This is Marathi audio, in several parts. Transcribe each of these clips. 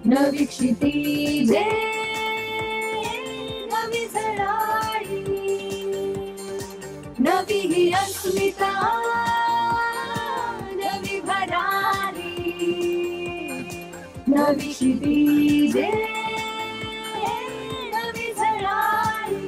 नवी क्षितिजे नवी झळाळी नवी ही अस्मिता नवी भरारी नवी क्षितिजे नवी झळाळी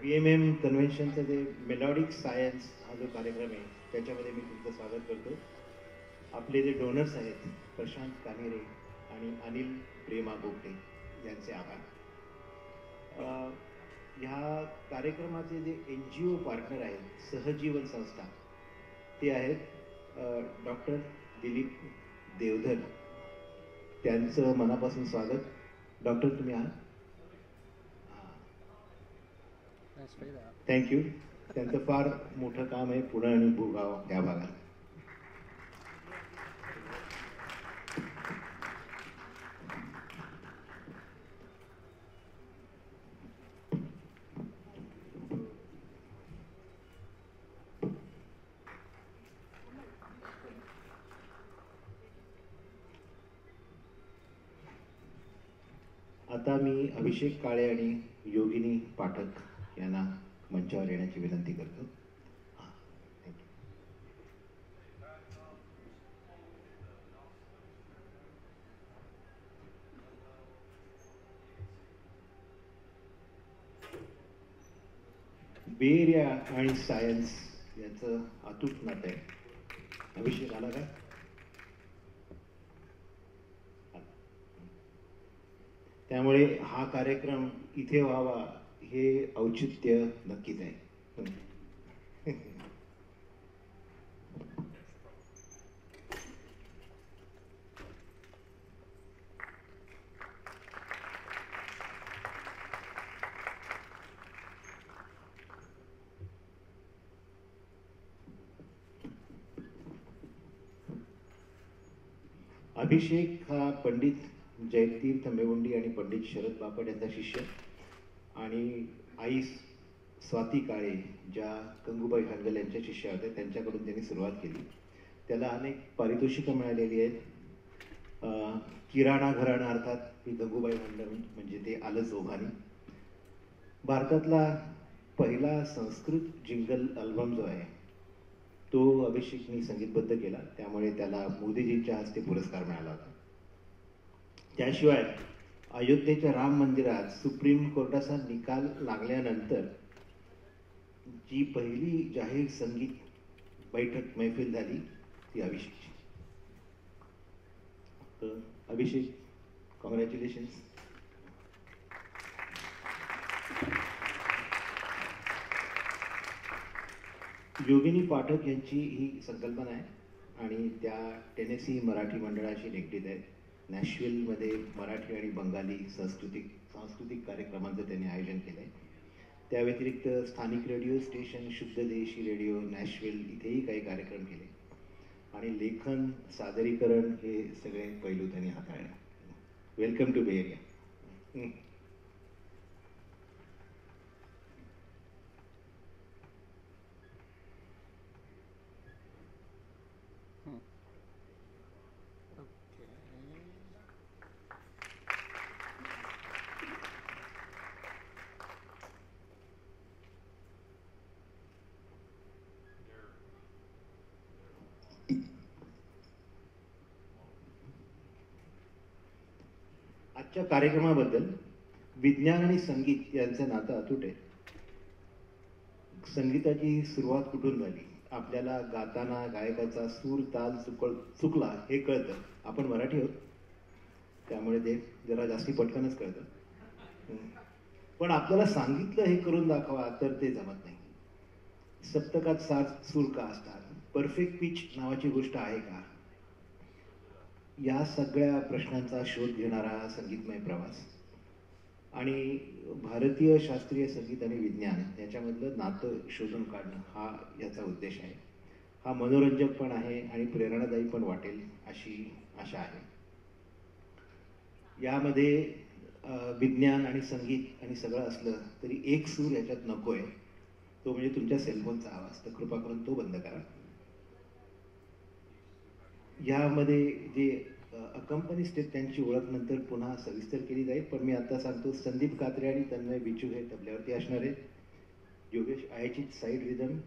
BMM कन्व्हेन्शनचं जे मेलॉडिक सायन्स हा जो कार्यक्रम आहे त्याच्यामध्ये मी तुमचं स्वागत करतो. आपले जे डोनर्स आहेत प्रशांत कानेरे आणि अनिल प्रेमा बोगटे यांचे आभार. ह्या कार्यक्रमाचे जे NGO पार्टनर आहेत सहजीवन संस्था ते आहेत डॉक्टर दिलीप देवधर. त्यांचं मनापासून स्वागत. डॉक्टर तुम्ही आहात? थँक्यू. त्यांचं फार मोठं काम आहे पुणे आणि भूगाव या भागात. आता मी अभिषेक काळे आणि योगिनी पाठक यांना मंचावर येण्याची विनंती करतो. बे एरिया आणि सायन्स याचं अतूट नातं आहे. अभिषेक आला का? त्यामुळे हा कार्यक्रम इथे व्हावा हे औचित्य नक्कीच आहे. अभिषेक हा पंडित जयतीर्थ मेवुंडी आणि पंडित शरद बापट यांचा शिष्य आणि आई स्वाती काळे ज्या गंगूबाई हानगल यांच्या शिष्या होत्या त्यांच्याकडून त्यांनी सुरुवात केली. त्याला अनेक पारितोषिकं मिळालेली आहेत. किराणा घराणा अर्थात ही गंगूबाई हानगल म्हणजे ते आलंच ओघाने. भारतातला पहिला संस्कृत जिंगल अल्बम जो आहे तो अभिषेकनी संगीतबद्ध केला, त्यामुळे त्याला मोदीजींच्या हस्ते पुरस्कार मिळाला होता. त्याशिवाय अयोध्येच्या राम मंदिरात सुप्रीम कोर्टाचा निकाल लागल्यानंतर जी पहिली जाहीर संगीत बैठक मैफिल झाली ती अभिषेकची. तर अभिषेक, कॉंग्रॅच्युलेशन्स. योगिनी पाठक यांची ही संकल्पना आहे आणि त्या टेनेसी मराठी मंडळाशी निगडीत आहेत. नॅशविलमध्ये मराठी आणि बंगाली सांस्कृतिक कार्यक्रमांचं त्यांनी आयोजन केलं आहे. त्या व्यतिरिक्त स्थानिक रेडिओ स्टेशन शुद्ध देशी रेडिओ नॅशविल इथेही काही कार्यक्रम केले आणि लेखन सादरीकरण हे सगळे पैलू त्यांनी हाताळले. वेलकम टू बे एरिया. आजच्या कार्यक्रमाबद्दल विज्ञान आणि संगीत यांचं नातं अतूट आहे. संगीताची सुरुवात कुठून झाली? आपल्याला गाताना गायकाचा सूर ताल चुकला हे कळतं. आपण मराठी आहोत त्यामुळे ते जरा जास्ती पटकनच कळतं. पण आपल्याला सांगितलं हे करून दाखवा तर ते जमत नाही. सप्तकात 7 सूर का असतात? परफेक्ट पिच नावाची गोष्ट आहे का? या सगळ्या प्रश्नांचा शोध घेणारा हा संगीतमय प्रवास आणि भारतीय शास्त्रीय संगीत आणि विज्ञान याच्यामधलं नातं शोधून काढणं हा याचा उद्देश आहे. हा मनोरंजक पण आहे आणि प्रेरणादायी पण वाटेल अशी आशा आहे. यामध्ये विज्ञान आणि संगीत आणि सगळं असलं तरी एक सूर याच्यात नको आहे, तो म्हणजे तुमच्या सेलफोनचा आवाज. तर कृपा करून तो बंद करा. यामध्ये जे अकंपनिस्ट आहेत त्यांची ओळख नंतर पुन्हा सविस्तर केली जाईल, पण मी आता सांगतो संदीप कात्रे आणि तन्मय बिचू हे तबल्यावरती असणार आहेत, योगेश आयचित साईड रिदम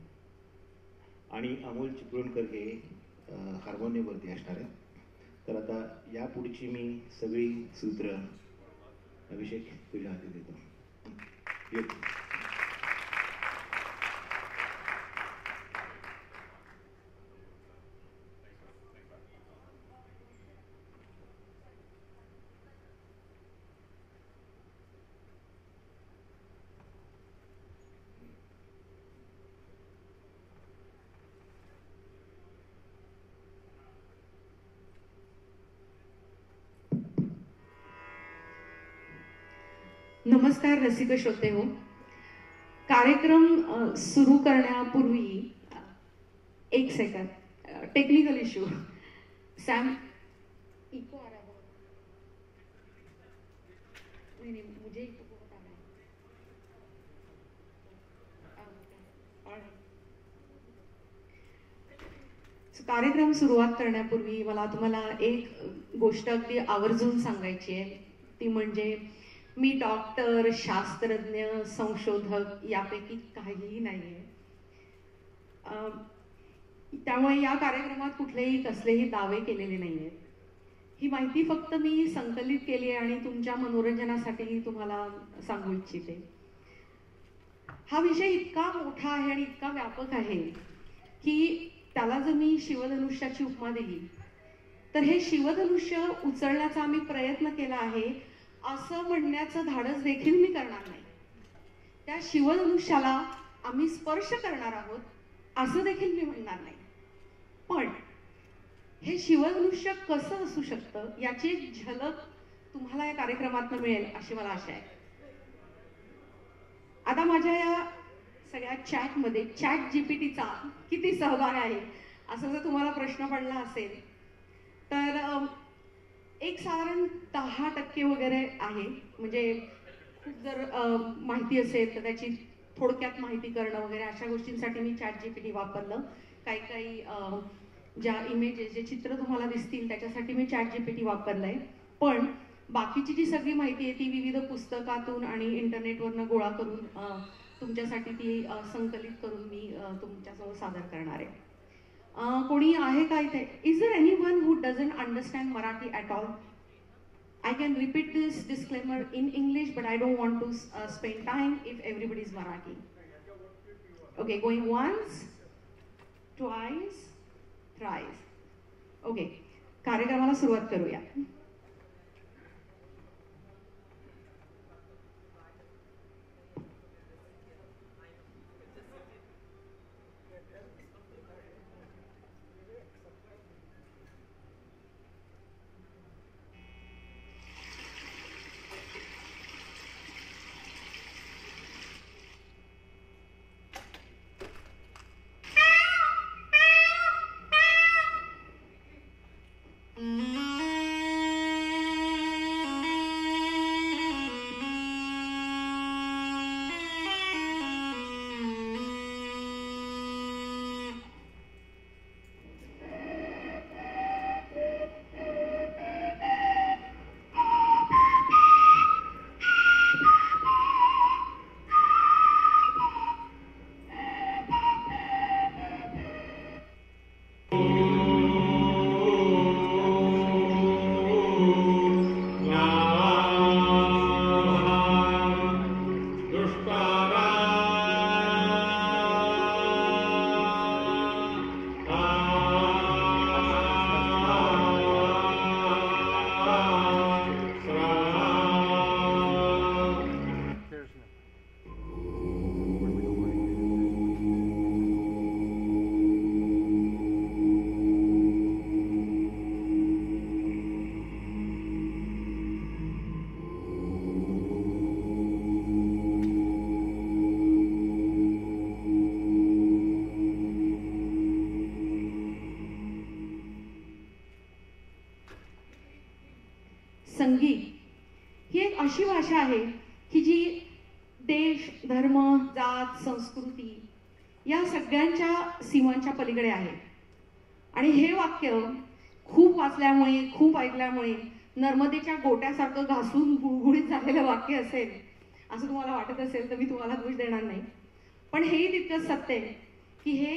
आणि अमोल चिपळूणकर हे हार्मोनियमवरती असणार आहेत. तर आता यापुढची मी सगळी सूत्र अभिषेक तुझ्या हाती देतो. नमस्कार रसिक श्रोते हो. कार्यक्रम सुरू करण्यापूर्वी एक second, technical issue. Same echo आ रहा है. नहीं नहीं मुझे इको बहुत आ रहा है. कार्यक्रम सुरुवात करण्यापूर्वी मला तुम्हाला एक गोष्ट अगदी आवर्जून सांगायची आहे. ती म्हणजे मी डॉक्टर, शास्त्रज्ञ, संशोधक यापैकी काहीही नाहीये. त्यामुळे या कार्यक्रमात कुठलेही कसलेही दावे केलेले नाहीये. ही माहिती फक्त मी संकलित केली आहे आणि तुमच्या मनोरंजनासाठी तुम्हाला सांगू इच्छिते. हा विषय इतका मोठा आहे आणि इतका व्यापक आहे की त्याला जर मी शिवधनुष्याची उपमा दिली तर हे शिवधनुष्य उचलण्याचा आम्ही प्रयत्न केला आहे असं म्हणण्याचं धाडस देखील मी करणार नाही. त्या शिवधनुष्याला आम्ही स्पर्श करणार आहोत असं देखील मी म्हणणार नाही. पण हे शिवधनुष्य कसं असू शकतं याची एक झलक तुम्हाला या कार्यक्रमातून मिळेल अशी मला आशा आहे. आता माझ्या या सगळ्या चॅटमध्ये चॅट जीपीटीचा किती सहभाग आहे असं जर तुम्हाला प्रश्न पडला असेल तर एक साधारण 10% वगैरे आहे. म्हणजे खूप जर माहिती असेल तर त्याची थोडक्यात माहिती करणं वगैरे अशा गोष्टींसाठी मी चॅट जीपीटी वापरलं. काही काही ज्या इमेजेस, जे चित्र तुम्हाला दिसतील त्याच्यासाठी मी चॅट जीपीटी वापरलंय. पण बाकीची जी सगळी माहिती आहे ती विविध पुस्तकातून आणि इंटरनेटवरनं गोळा करून तुमच्यासाठी ती संकलित करून मी तुमच्यासमोर सादर करणार आहे. कोणी आहे का इथे? Is there anyone who doesn't understand Marathi at all? I can repeat this disclaimer in English, but I don't want to spend time if everybody is Marathi. Okay, going once, twice, thrice. Okay, कार्यक्रमाला सुरुवात करूया. अशी भाषा आहे की जी देश, धर्म, जात, संस्कृती या सगळ्यांच्या सीमांच्या पलीकडे आहे. आणि हे वाक्य खूप वाचल्यामुळे, खूप ऐकल्यामुळे नर्मदेच्या गोट्यासारखं घासून गुळगुळीत झालेलं वाक्य असेल असं तुम्हाला वाटत असेल तर मी तुम्हाला दोष देणार नाही. पण हेही तितकंच सत्य आहे की हे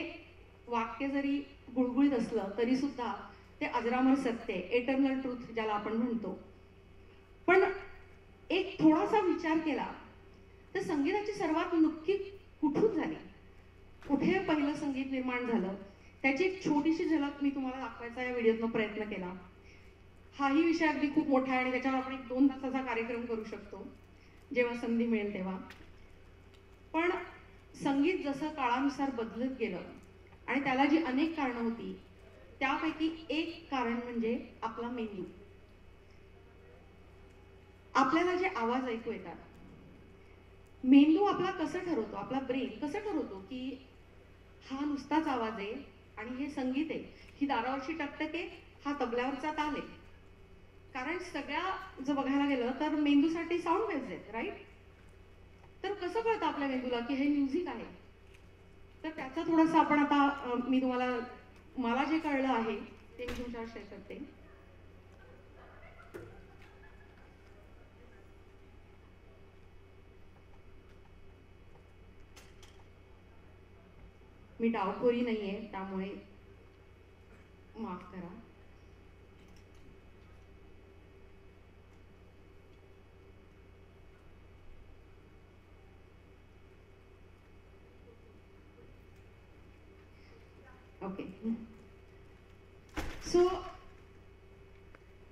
वाक्य जरी गुळगुळीत असलं तरी सुद्धा ते अजरामर सत्य आहे, एटर्नल ट्रूथ ज्याला आपण म्हणतो. पण एक थोडासा विचार केला तर संगीताची सर्वात नक्की कुठून झाली, कुठे पहिलं संगीत निर्माण झालं, त्याची एक छोटीशी झलक मी तुम्हाला दाखवायचा या व्हिडिओतनं प्रयत्न केला. हाही विषय अगदी खूप मोठा आहे आणि त्याच्यावर आपण एक 2 तासाचा कार्यक्रम करू शकतो जेव्हा संधी मिळेल तेव्हा. पण संगीत जसं काळानुसार बदलत गेलं आणि त्याला जी अनेक कारणं होती त्यापैकी एक कारण म्हणजे आपला मेंदू. आपल्याला जे आवाज ऐकू येतात, मेंदू आपला कसं ठरवतो, आपला ब्रेन कसं ठरवतो की हा नुसताच आवाज आहे आणि हे संगीत आहे, ही दारावरची टकटक आहे, हा तबल्यावरचा ताल आहे. कारण सगळ्या जर बघायला गेलं तर मेंदूसाठी साऊंड वेव्हज आहेत, राईट. तर कसं कळतं आपल्या मेंदूला की हे म्युझिक आहे. तर त्याचा थोडासा आपण आता मी तुम्हाला, मला जे कळलं आहे ते मी तुमच्यावर शेअर करते. मी डावखोरी नाहीये त्यामुळे माफ करा. ओके. सो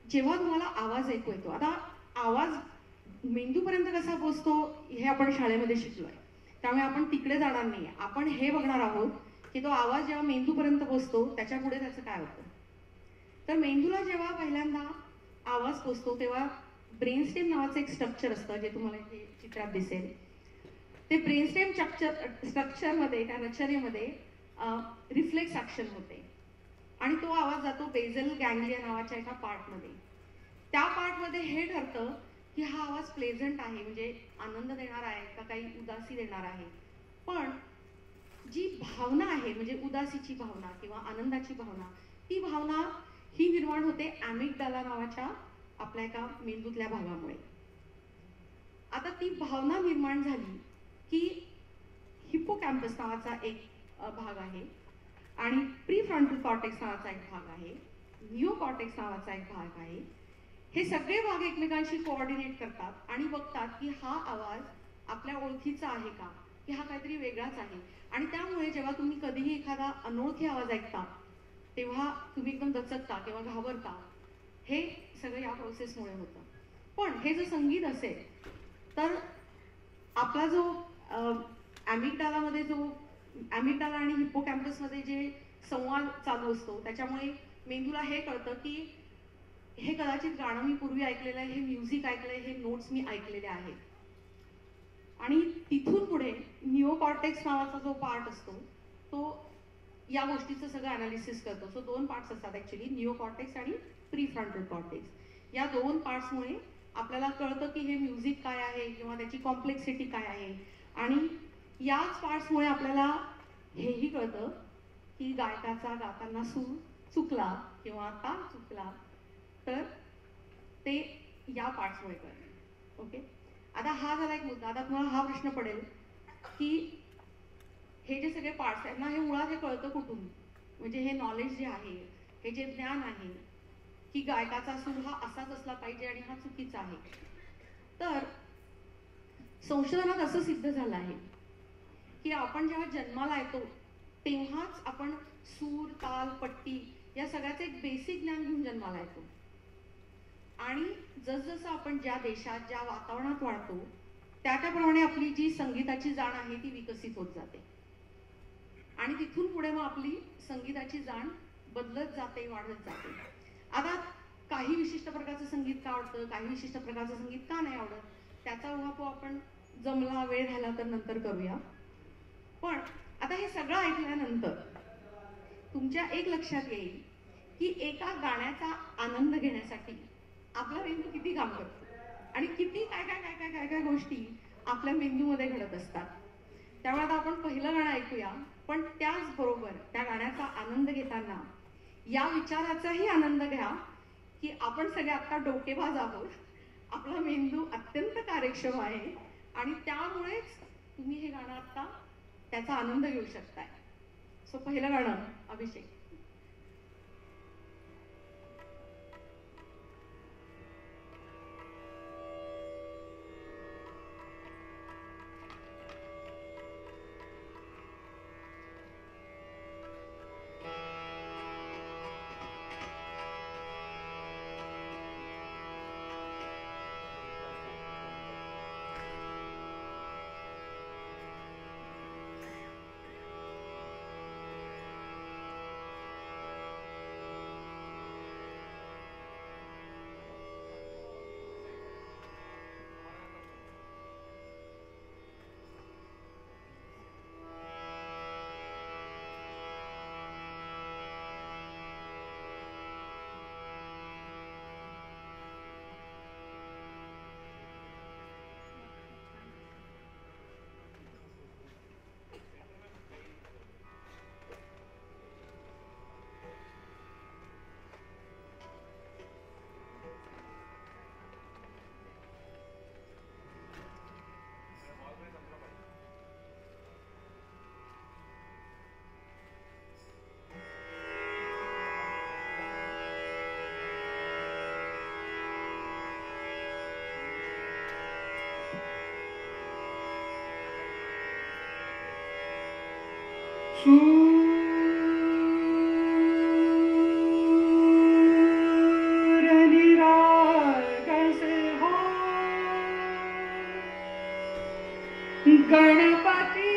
जेव्हा तुम्हाला आवाज ऐकू येतो, आता आवाज मेंदूपर्यंत कसा पोहोचतो हे आपण शाळेमध्ये शिकलोय, त्यामुळे आपण तिकडे जाणार नाहीये. आपण हे बघणार आहोत की तो आवाज जेव्हा मेंदूपर्यंत पोहोचतो त्याच्या पुढे त्याचं काय होतं. तर मेंदूला जेव्हा पहिल्यांदा आवाज पोहोचतो तेव्हा ब्रेनस्टेम नावाचं एक स्ट्रक्चर असतं जे तुम्हाला इथे चित्रात दिसेल. ते ब्रेनस्टेम स्ट्रक्चरमध्ये, त्या रचनेमध्ये रिफ्लेक्स ऍक्शन होते आणि तो आवाज जातो बेझल गँग्लिया नावाच्या एका पार्टमध्ये. त्या पार्टमध्ये हे ठरतं की हा आवाज प्लेझंट आहे, म्हणजे आनंद देणार आहे का काही उदासी देणार आहे. पण जी भावना आहे, म्हणजे उदासीची भावना किंवा आनंदाची भावना, ती भावना ही निर्माण होते ॲमिगडाला नावाच्या आपल्या एका मेंदूतल्या भागामुळे. आता ती भावना निर्माण झाली की हिप्पोकॅम्पस नावाचा एक भाग आहे आणि प्रीफ्रंटल कॉर्टेक्स नावाचा एक भाग आहे, निओकॉर्टेक्स नावाचा एक भाग आहे. हे सगळे भाग एकमेकांशी कोऑर्डिनेट करतात आणि बघतात की हा आवाज आपल्या ओळखीचा आहे का, की हा काहीतरी वेगळाच आहे. आणि त्यामुळे जेव्हा तुम्ही कधीही एखादा अनोळखी आवाज ऐकता तेव्हा तुम्ही एकदम दचकता किंवा घाबरता. हे सगळं या प्रोसेसमुळे होतं. पण हे जर संगीत असेल तर आपला जो ॲमिगडाला आणि हिप्पोकॅम्पसमध्ये जे संवाद चालू असतो त्याच्यामुळे मेंदूला हे कळतं की हे कदाचित गाणं मी पूर्वी ऐकलेलं आहे, हे म्युझिक ऐकलंय, हे नोट्स मी ऐकलेले आहेत. आणि तिथून पुढे निओकॉर्टेक्स नावाचा जो पार्ट असतो तो या गोष्टीचं सगळं अनालिसिस करतो. सो 2 पार्ट्स असतात ॲक्च्युली, निओकॉर्टेक्स आणि प्रीफ्रंटल कॉर्टेक्स. या 2 पार्ट्समुळे आपल्याला कळतं की हे म्युझिक काय आहे किंवा त्याची कॉम्प्लेक्सिटी काय आहे. आणि याच पार्ट्समुळे आपल्याला हेही कळतं की गायकाचा गाताना सूर चुकला किंवा ताल चुकला तर ते या पार्ट्समुळे कळतं. ओके. आता हा झाला एक मुद्दा. आता तुम्हाला हा प्रश्न पडेल की हे जे सगळे पार्ट्स आहेत ना, हे मुळात हे कळतं कुठून, म्हणजे हे नॉलेज जे आहे, हे जे ज्ञान आहे की गायकाचा सूर हा असाच असला पाहिजे आणि हा चुकीचा आहे. तर संशोधनात असं सिद्ध झालं आहे की आपण जेव्हा जन्माला येतो तेव्हाच आपण सूर, ताल, पट्टी या सगळ्याचं एक बेसिक ज्ञान घेऊन जन्माला येतो. आणि जसजसं आपण ज्या देशात, ज्या वातावरणात वाढतो त्याप्रमाणे आपली जी संगीताची जाण आहे ती विकसित होत जाते. आणि तिथून पुढे मग आपली संगीताची जाण बदलत जाते, वाढत जाते. आता काही विशिष्ट प्रकारचं संगीत का आवडतं, काही विशिष्ट प्रकारचं संगीत का नाही आवडत, त्याचा उहापोह आपण जमला वेळ राहिला तर नंतर करूया. पण आता हे सगळं ऐकल्यानंतर तुमच्या एक लक्षात येईल की एका गाण्याचा आनंद घेण्यासाठी आपला मेंदू किती काम करतो. आणि किती काय काय काय काय काय काय गोष्टी आपल्या मेंदूमध्ये घडत असतात. त्यामुळे आता आपण पहिलं गाणं ऐकूया, पण त्याचबरोबर त्या गाण्याचा आनंद घेताना या विचाराचाही आनंद घ्या की आपण सगळे आता डोकेबाज आहोत, आपला मेंदू अत्यंत कार्यक्षम आहे आणि त्यामुळेच तुम्ही हे गाणं आता त्याचा आनंद घेऊ शकताय. सो पहिलं गाणं अभिषेक. गणपती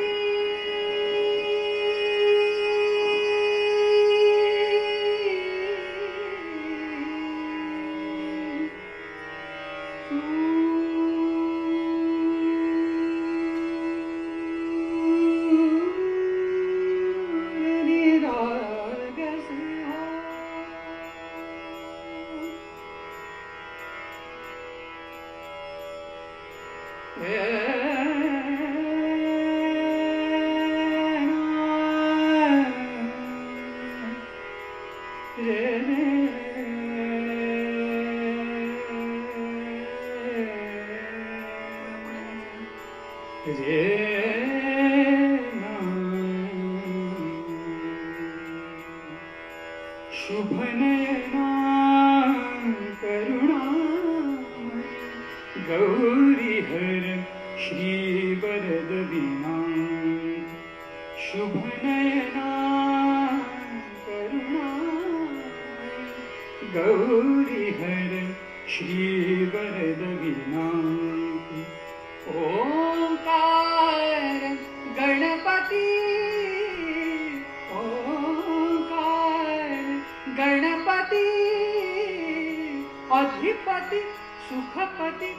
शुभनयना करुणामय गौरीहर श्रीवरद विनायक शुभनयना करुणामय गौरीहर श्रीवरद विनायक ओंकार गणपती गणपती अधिपती सुखपती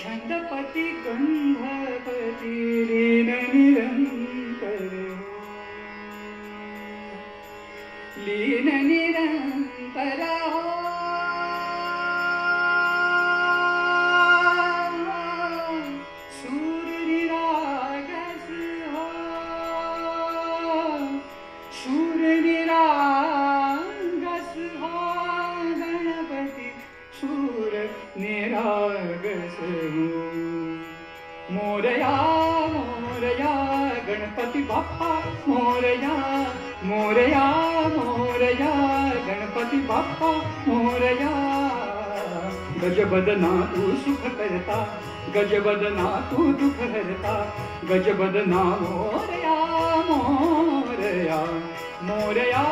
छंदपती गंधपती लीन निरंतर लीन निरंतर मोरया मोरया गणपती बाप्पा मोरया मोरया मोरया गणपती बाप्पा मोरया गजबदना तू सुख करता गजबदना तू दुख हरता गजबदना मोरया मोरया मोरया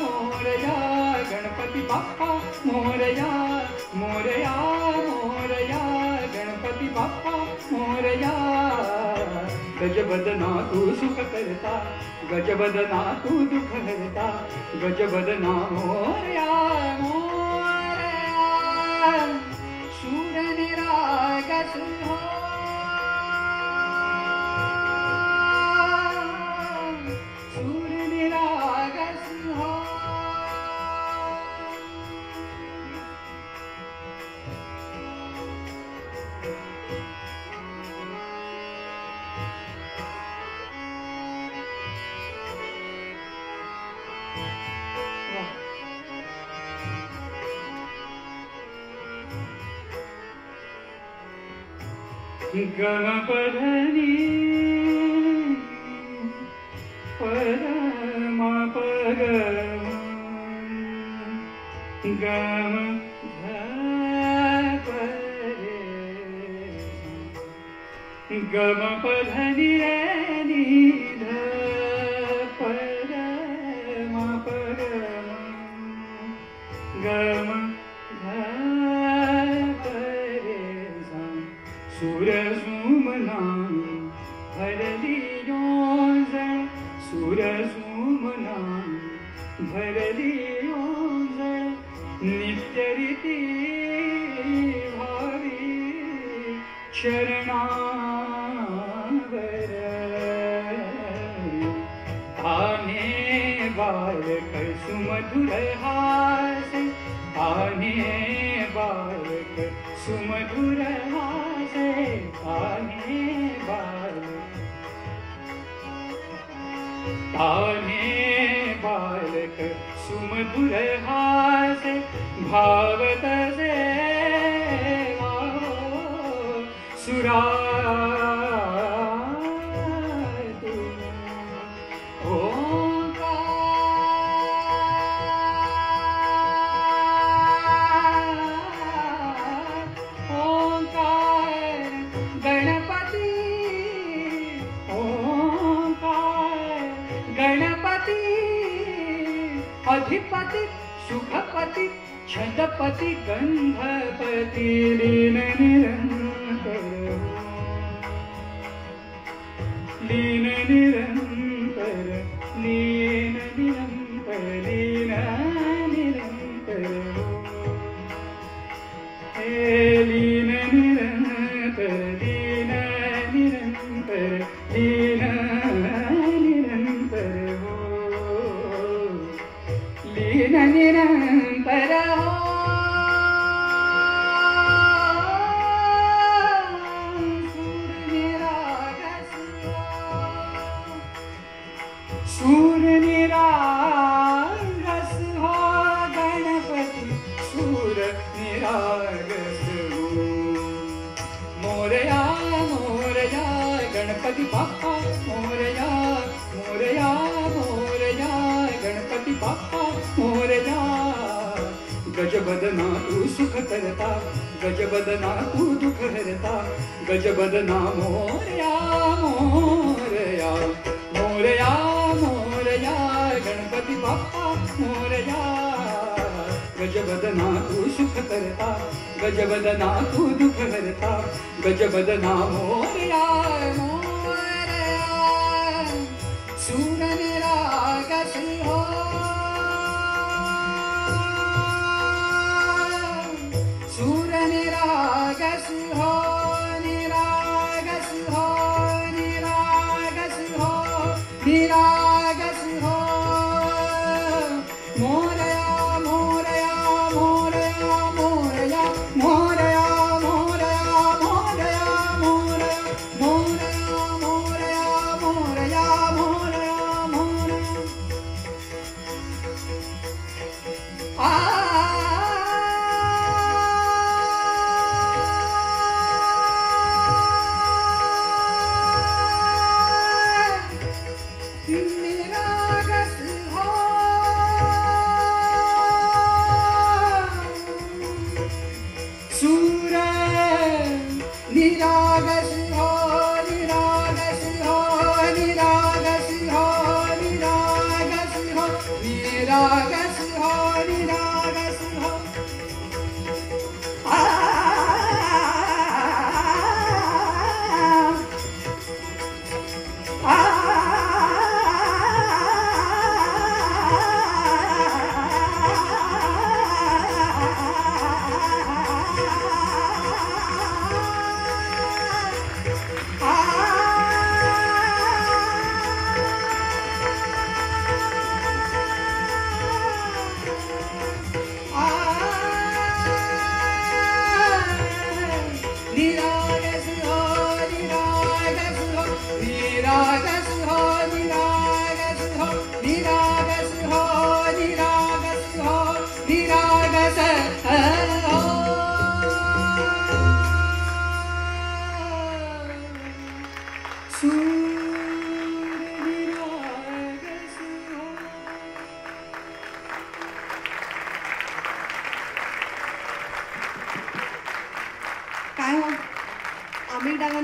मोरया गणपती बाप्पा मोरया मोरया मोरया गणपती बाप्पा मोरया गजबदना तू सुख करता गजबदना तू दुख हरता गजबदना मोरया मोरया सूर निरागस हो सूर निरागस हो गमपधनी परम पगम गम गमपधनी रे निध परम पगम गम सुरसुमना भरली योजन सुरसुमना भरली योजन नित्यरीती भावी शरणावर आने बालक सुमधुर हास आने बालक सुमधुर हास आने बालक सुमधुर हास भावत से सुरा अधिपति सुखपति छंदपति गंधपति लीन निरंतर लीन निरंतर लीन निरंतर लीन निरंतर लीन निरंतर लीन निरंतर लीन निरंतर लीन निरंतर सूर निरागस हो गणपति सूर निरागस हो मोरया मोरया गणपति बाप्पा मोरया मोरया मोरया गणपति बाप्पा मोरया गजबदना तू सुख करता गजबदना तू दुख हरता गजबदना मोरया मोरया मोरया मोरया गणपति बाप्पा मोरया गजबदना तू सुख करता गजबदना तू दुख हरता गजबदना मोरया मोरया सूर निरागस हो सूर निरागस हो निरागस हो निरागस हो निरागस हो मोरया मोरया मोरया मोरया मोरया मोरया मोरया मोरया मोरया मोरया मोरया मोरया मोरया निरागस हो सूर निरागस हो निरागस हो निरागस हो निरागस हो निरागस हो निरागस हो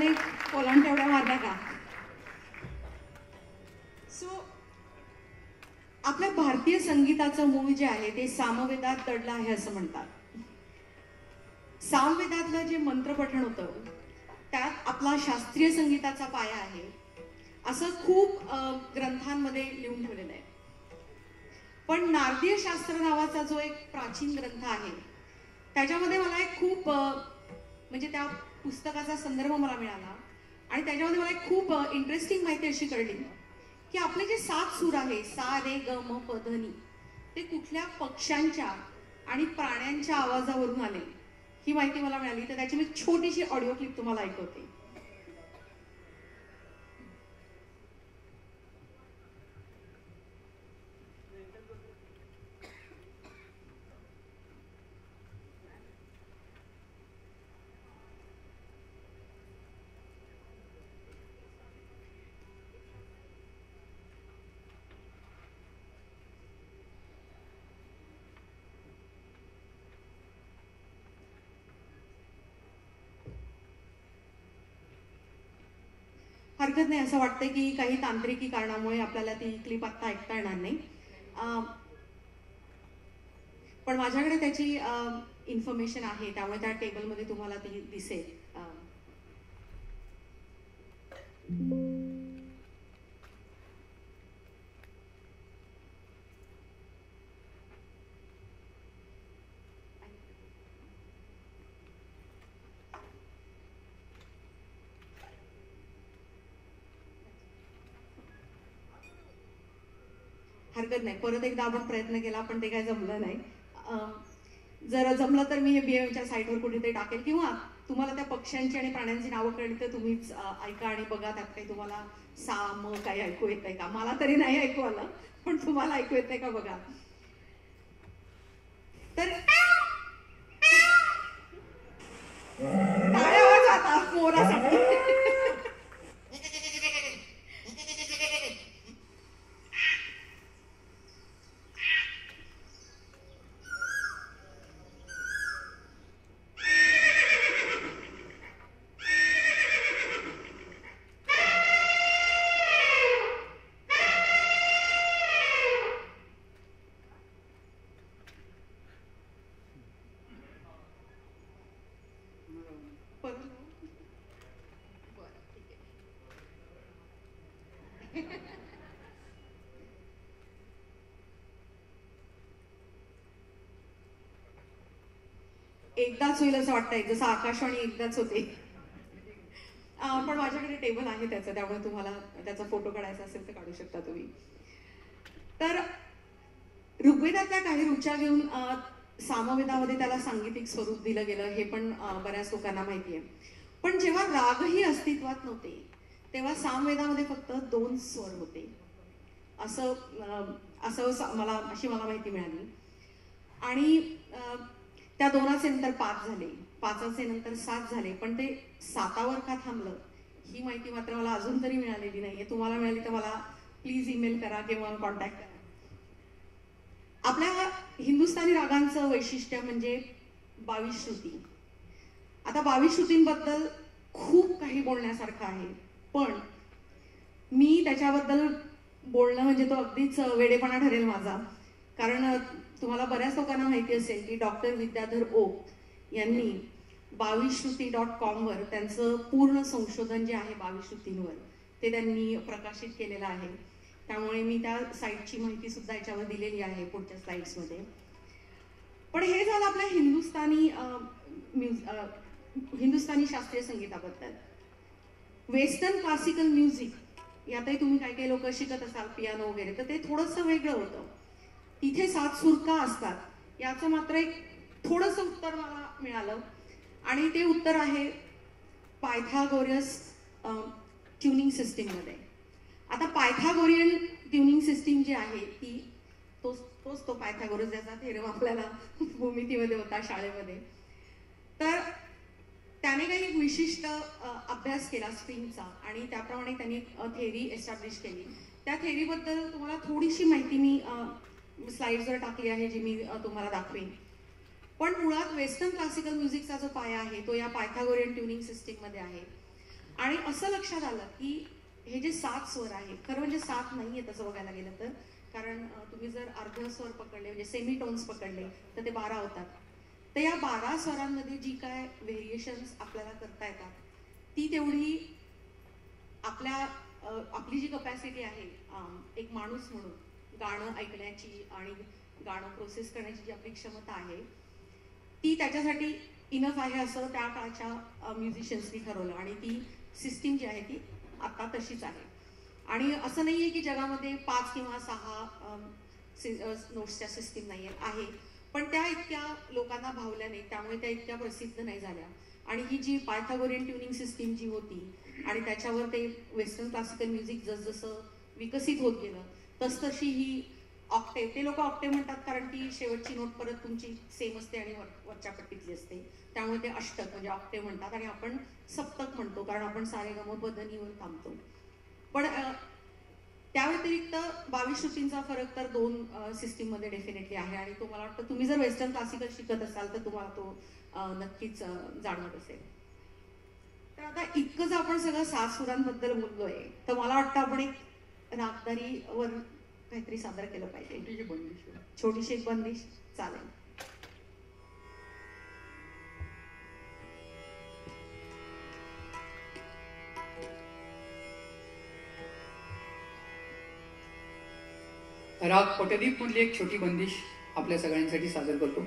हाताने कोलांट्या एवढ्या मारल्या का? सो आपल्या भारतीय संगीताचं मूळ जे आहे ते सामवेदात दडलं आहे असं म्हणतात. सामवेदातलं जे मंत्रपठण होतं त्यात आपला शास्त्रीय संगीताचा पाया आहे असं खूप ग्रंथांमध्ये लिहून ठेवलेलं आहे. पण नारदीय शास्त्र नावाचा जो एक प्राचीन ग्रंथ आहे त्याच्यामध्ये मला एक खूप म्हणजे त्या पुस्तकाचा संदर्भ मला मिळाला आणि त्याच्यामध्ये मला एक खूप इंटरेस्टिंग माहिती अशी कळली की आपले जे 7 सूर आहे सा रे ग म प ध नी ते कुठल्या पक्ष्यांच्या आणि प्राण्यांच्या आवाजावरून आले ही माहिती मला मिळाली. तर त्याची मी छोटीशी ऑडिओ क्लिप तुम्हाला ऐकवते. हरकत नाही. असं वाटतंय की काही तांत्रिकी कारणामुळे आपल्याला ती क्लिप आत्ता ऐकता येणार नाही. पण माझ्याकडे त्याची इन्फॉर्मेशन आहे त्यामुळे त्या टेबलमध्ये तुम्हाला ती दिसेल. हरकत नाही. परत एकदा आपण प्रयत्न केला पण ते काय जमलं नाही. जर जमलं तर मी हे BMच्या साईटवर कुठेतरी टाकेल किंवा तुम्हाला त्या पक्ष्यांची आणि प्राण्यांची नावं कळली तर तुम्हीच ऐका आणि बघा त्यात काही तुम्हाला सा म काही ऐकू येतंय का. मला तरी नाही ऐकू आलं पण तुम्हाला ऐकू येतंय का बघा. तर टाळ्या वाजवा मोरासाठी. एकदाच होईल असं वाटतंय जसं आकाशवाणी एकदाच होते. पण माझ्याकडे टेबल आहे त्याचं त्यामुळे तुम्हाला त्याचा फोटो काढायचा असेल तर काढू शकता तुम्ही. तर ऋग्वेदातल्या काही रुचा घेऊन सामवेदामध्ये त्याला सांगीतिक स्वरूप दिलं गेलं हे पण बऱ्याच लोकांना माहिती आहे. पण जेव्हा रागही अस्तित्वात नव्हते तेव्हा सामवेदामध्ये फक्त 2 स्वर होते असं मला माहिती मिळाली. आणि त्या 2चे नंतर 5 झाले, 5चे नंतर 7 झाले. पण ते 7वर का थांबलं ही माहिती मात्र मला अजून तरी मिळालेली नाहीये. तुम्हाला मिळाली तर मला प्लीज ईमेल करा किंवा कॉन्टॅक्ट करा. आपल्या हिंदुस्थानी रागांचं वैशिष्ट्य म्हणजे 22 श्रुती. आता 22 श्रुतींबद्दल खूप काही बोलण्यासारखं आहे पण मी त्याच्याबद्दल बोलणं म्हणजे तो अगदीच वेडेपणा ठरेल माझा. कारण तुम्हाला बऱ्याच लोकांना माहिती असेल की डॉक्टर विद्याधर ओक यांनी 22shruti.com वर त्यांचं पूर्ण संशोधन जे आहे 22 श्रुतींवर ते त्यांनी प्रकाशित केलेलं आहे. त्यामुळे मी त्या साईटची माहिती सुद्धा याच्यावर दिलेली आहे पुढच्या स्लाइड्समध्ये. पण हे झालं आपल्या हिंदुस्थानी शास्त्रीय संगीताबद्दल. वेस्टर्न क्लासिकल म्युझिक यातही तुम्ही काही लोक शिकत असाल पियानो वगैरे तर ते थोडंसं वेगळं होतं. तिथे 7 सूर का असतात याचं मात्र एक थोडंसं उत्तर मला मिळालं आणि ते उत्तर आहे पायथागोरस ट्युनिंग सिस्टीममध्ये. आता पायथागोरियन ट्युनिंग सिस्टीम जी आहे ती तोच तो पायथागोरस ज्याचा थेरम आपल्याला भूमितीमध्ये होता शाळेमध्ये. तर त्याने काही विशिष्ट अभ्यास केला स्ट्रिंगचा आणि त्याप्रमाणे त्यांनी थेरी एस्टॅब्लिश केली. त्या थेरीबद्दल तुम्हाला थोडीशी माहिती मी स्लाइड्सवर टाकली आहे जी मी तुम्हाला दाखवेन. पण मुळात वेस्टर्न क्लासिकल म्युझिकचा जो पाया आहे तो या पायथागोरियन ट्युनिंग सिस्टीममध्ये आहे. आणि असं लक्षात आलं की हे जे 7 स्वर आहे, खरं म्हणजे 7 नाही आहे तसं बघायला गेलं तर, कारण तुम्ही जर अर्ध स्वर पकडले म्हणजे सेमी टोन्स पकडले तर ते 12 होतात. तर या 12 स्वरांमध्ये जी काय व्हेरिएशन्स आपल्याला करता येतात ती तेवढी आपली जी कपॅसिटी आहे एक माणूस म्हणून गाणं ऐकण्याची आणि गाणं प्रोसेस करण्याची जी आपली क्षमता आहे ती त्याच्यासाठी इनफ आहे असं त्या काळच्या म्युझिशियन्सनी ठरवलं आणि ती सिस्टीम जी आहे ती आता तशीच आहे. आणि असं नाही आहे की जगामध्ये 5 किंवा 6 नोट्सच्या सिस्टीम नाही आहे, पण त्या इतक्या लोकांना भावल्या नाही, त्यामुळे त्या इतक्या प्रसिद्ध नाही झाल्या. आणि ही जी पायथागोरियन ट्युनिंग सिस्टीम जी होती आणि त्याच्यावर ते वेस्टर्न क्लासिकल म्युझिक जसजसं विकसित होत गेलं तसतशी ही ऑक्टेव, ते लोक ऑक्टेव म्हणतात कारण ती शेवटची नोट परत तुमची सेम असते आणि वरच्या पट्टीतली असते, त्यामुळे ते अष्टक म्हणजे ऑक्टेव म्हणतात आणि आपण सप्तक म्हणतो कारण आपण सारेगमपधनीवर थांबतो. पण त्या व्यतिरिक्त 22 श्रुतींचा फरक तर 2 सिस्टीममध्ये डेफिनेटली आहे आणि तो मला वाटतं तुम्ही जर वेस्टर्न क्लासिकल शिकत असाल तर तुम्हाला तो नक्कीच जाणवत असेल. तर आता इतकं जर आपण सगळं 7 सुरांबद्दल बोललोय तर मला वाटतं आपण एक रागदारीवर काहीतरी सादर केलं पाहिजे. छोटीशी एक बंदिश चालेल. राग पटदीप मधली एक छोटी बंदिश आपल्या सगळ्यांसाठी सादर करतो.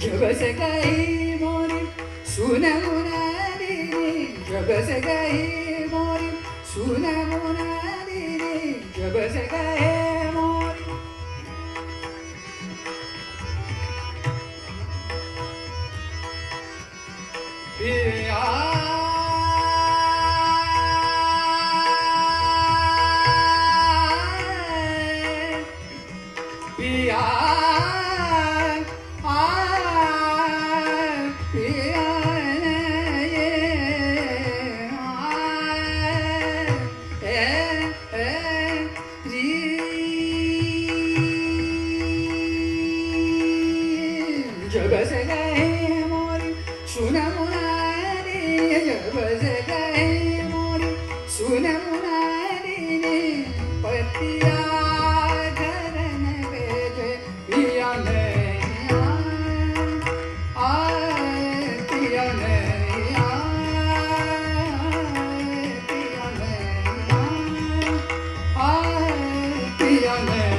जब से गई मोरी सुने मुनादी जब से गई मोरी सुने मुनादी जब से गए मोरी पिया पिया जब से गए मोरी सुन मुनादी जब से गए मोरी सुन मुनादी पतिया घर में भेजे पिया नहीं आए पिया नहीं पिया नहीं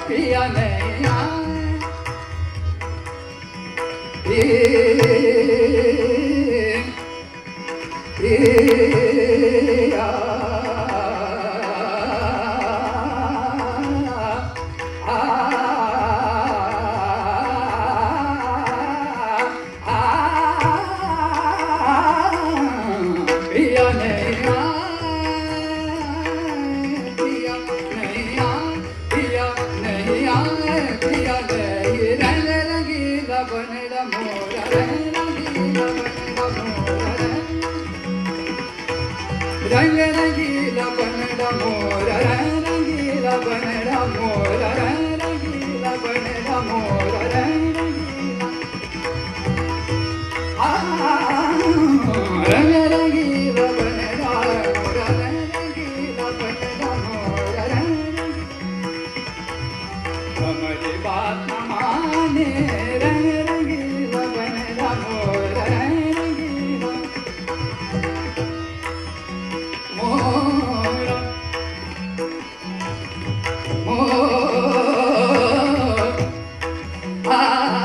पिया नहीं Ah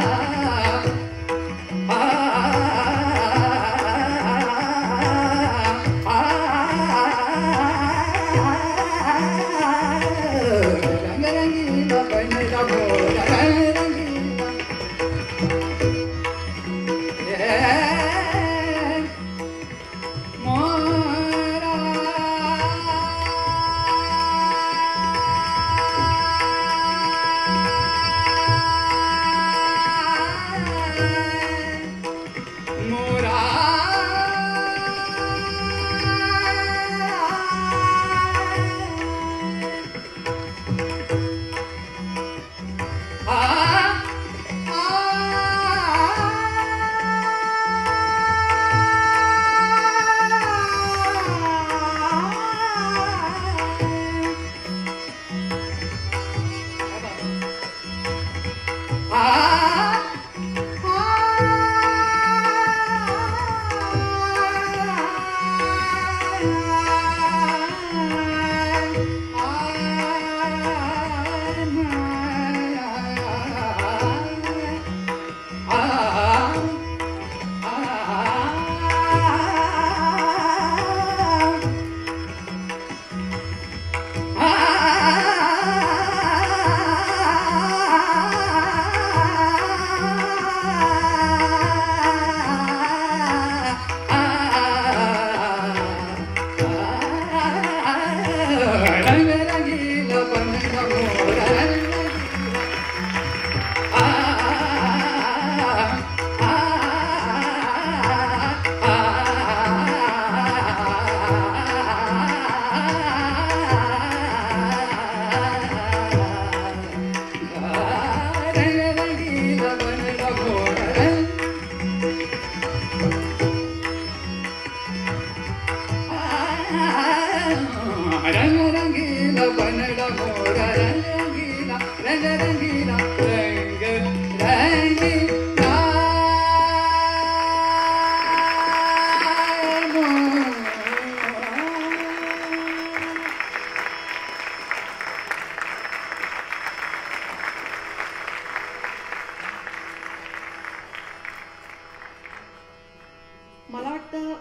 मला वाटतं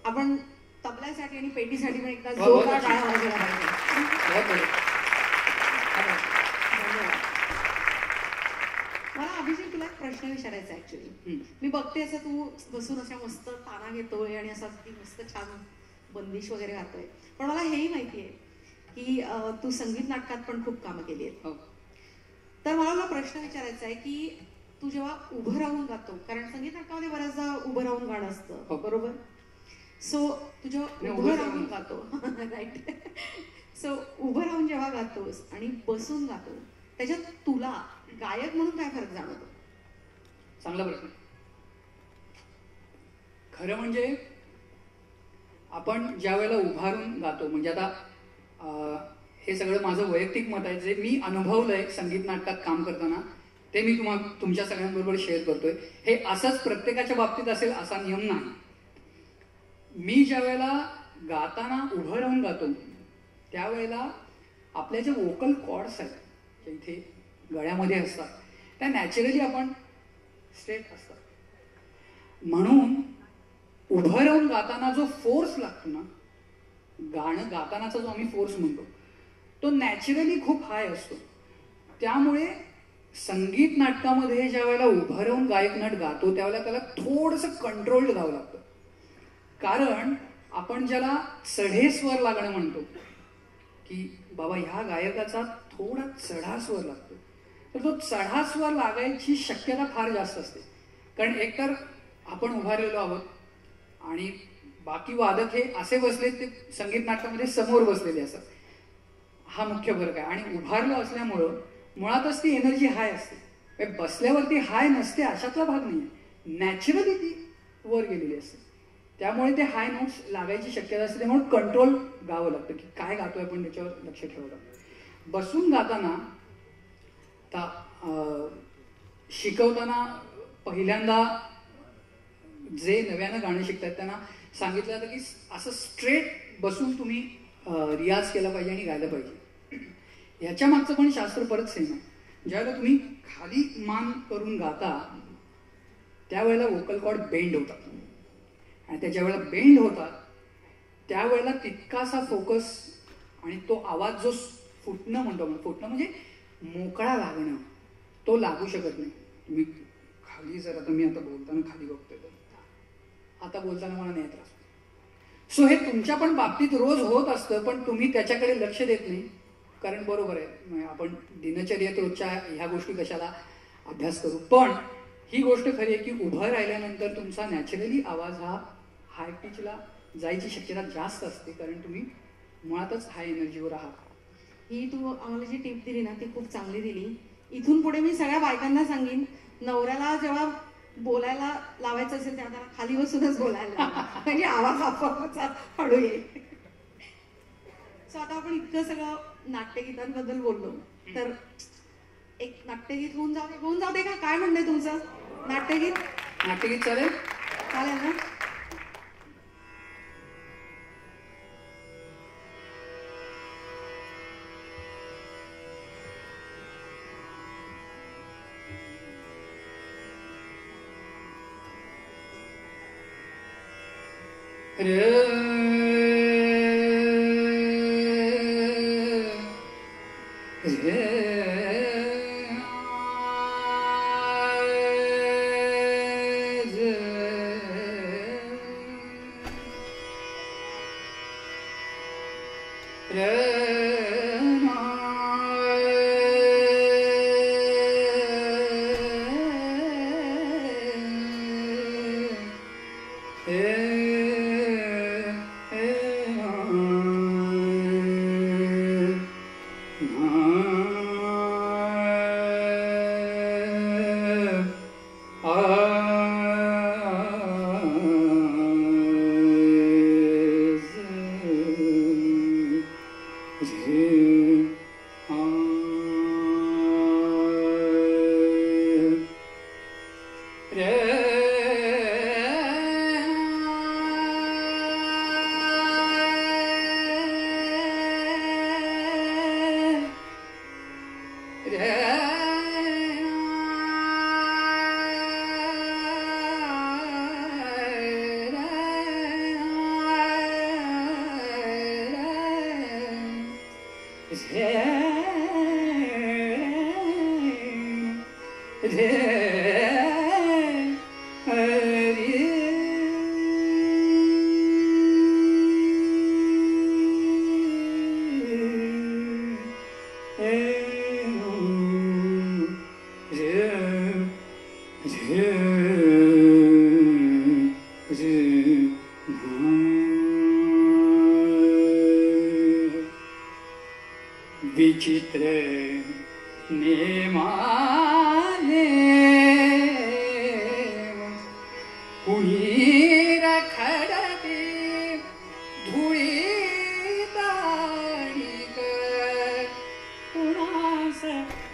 आपण तबल्यासाठी आणि पेटीसाठी पण एकदा जोरदार टाळ्या वाजवल्या पाहिजे. मला अभिजित तुला एक प्रश्न विचारायचा आहे ऍक्च्युली. मी बघते असं तू बसून अशा मस्त ताना घेतोय आणि असं ती मस्त छान बंदिश वगैरे गातोय, पण मला हेही माहिती आहे की तू संगीत नाटकात पण खूप कामं केली आहेत. तर मला प्रश्न विचारायचा आहे की तू जेव्हा उभं राहून गातो, कारण संगीत नाटकामध्ये बऱ्याचदा उभं राहून गाणं असतं, बरोबर? सो तू जेव्हा उभं राहून गातो, राईट, सो उभं राहून जेव्हा गातोस आणि बसून गातो, त्याच्यात तुला गायक म्हणून काय फरक जाणवतो? चांगला प्रश्न. खरं म्हणजे आपण ज्या वेळेला उभारून गातो, म्हणजे आता हे सगळं माझं वैयक्तिक मत आहे, जे मी अनुभवलंय संगीत नाटकात काम करताना, ते मी तुमच्या सगळ्यांबरोबर शेअर करतोय. हे असंच प्रत्येकाच्या बाबतीत असेल असा नियम नाही. मी ज्या वेळेला गाताना उभं राहून गातो त्यावेळेला आपल्या ज्या वोकल कॉर्ड्स आहेत, ज्या इथे गळ्यामध्ये असतात, त्या नॅचरली आपण स्ट्रेट असतात. म्हणून उभं राहून गाताना जो फोर्स लागतो ना, गाणं गातानाचा जो आम्ही फोर्स म्हणतो, तो नॅचरली खूप हाय असतो. त्यामुळे संगीत नाटकामध्ये ज्या वेळेला उभं राहून गायक नट गातो त्यावेळेला त्याला थोडंसं कंट्रोल्ड गावं लागतं. कारण आपण ज्याला चढे स्वर लागणं म्हणतो, की बाबा ह्या गायकाचा थोडा चढा स्वर लागतो, तर तो चढा स्वर लागायची शक्यता फार जास्त असते. कारण एकतर आपण उभारलेलो आहोत आणि बाकी वादक हे असे बसले, ते संगीत नाटकामध्ये समोर बसलेले असतात. हा मुख्य फरक आहे. आणि उभारलं असल्यामुळं मुळातच ती एनर्जी हाय असते. बसल्यावरती हाय नसते अशातला भाग नाही आहे, नॅचरली ती वर गेलेली असते. त्यामुळे ते हाय नोट्स लागायची शक्यता असते. त्यामुळे कंट्रोल गावं लागतं की काय गातोय आपण त्याच्यावर लक्ष ठेवावं लागतं. बसून गाताना शिकवताना पहिल्यांदा जे नव्यानं गाणं शिकतात त्यांना सांगितलं जातं की असं स्ट्रेट बसून तुम्ही रियाज केला पाहिजे आणि गायला पाहिजे. ह्याच्या मागचं पण शास्त्र परत सेम आहे. ज्यावेळेला तुम्ही खाली मान करून गाता त्यावेळेला वोकल कॉर्ड बेंड होतात, आणि त्याच्या वेळेला बेंड होतात त्यावेळेला तितकासा फोकस आणि तो आवाज जो फुटणं म्हणतो, फुटणं म्हणजे मोकळा लागणं, तो लागू शकत नाही. तुम्ही खाली जर, आता मी आता बोलताना खाली बघतोय, आता बोलताना मला नाही त्रास. सो हे तुमच्या पण बाबतीत रोज होत असतं, पण तुम्ही त्याच्याकडे लक्ष देत नाही. कारण बरोबर आहे, आपण दिनचर्येत रोजच्या ह्या गोष्टी कशाला अभ्यास करू. पण ही गोष्ट खरी आहे की उभं राहिल्यानंतर तुमचा नॅचरली आवाज हा हाय पिचला जायची शक्यता जास्त असते, कारण तुम्ही मुळातच हाय एनर्जीवर आहात. ही तू आम्हाला जी टिप दिली ना ती खूप चांगली दिली. इथून पुढे मी सगळ्या बायकांना सांगेन, नवऱ्याला जेव्हा बोलायला लावायचं असेल तेव्हा त्याला खाली बसूनच बोलायला, म्हणजे आवाज आपोआपचा हळू येईल. सो आता आपण इतकं सगळं नाट्यगीतांबद्दल बोललो, तर एक नाट्यगीत होऊन जाऊ दे का? काय म्हणणं तुमचं? नाट्यगीत नाट्यगीत चालेल? चालेल ना? विचित्र नेमाने कुणी रखडते धुळी दाणिक कुणास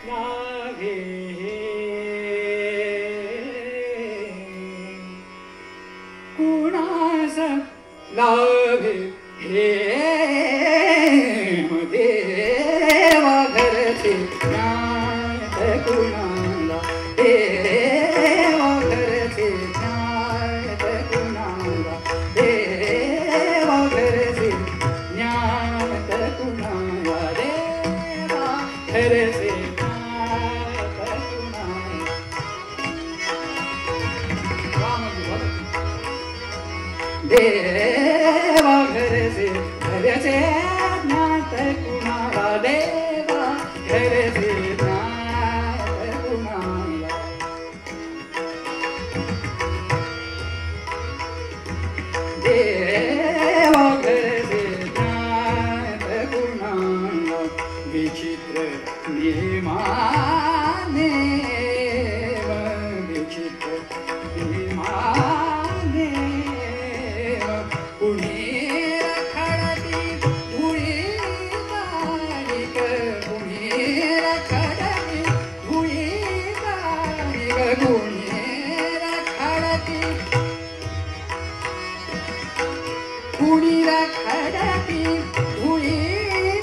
लागे कुणास लागे हे देवा घरचे ज्ञात कुणाला देवा घरचे ज्ञात कुणाला देवा घरचे ज्ञात कुणाला देवा घरचे ज्ञात कुणाला देवा घरचे घरचे ज्ञात कुणाला देवा घरचे ज्ञात कुणाला देवा घरचे ज्ञात कुणाला विचित्र नियमाने विचित्र नियमाने कुणी रखडती धुळी दाणिक कुणी रखडती धुळी दाणिक कुणी रखडती कुणी रखडती धुळी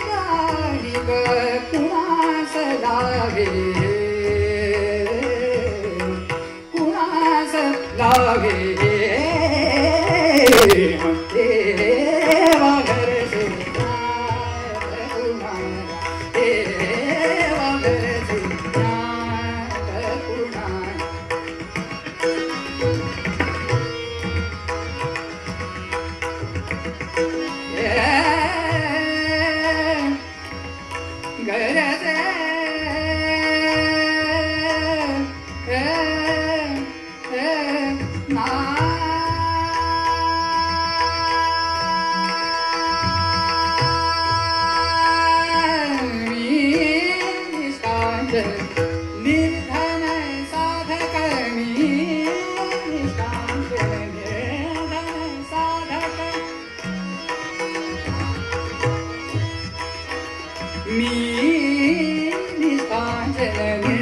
दाणिक कुणास लागे कुणास लागे देवा घरचे ज्ञात कुणाला देवा घरचे ज्ञात कुणाला घरचे निर्धन साधक मी निर्धन साधक मी निष्कांचन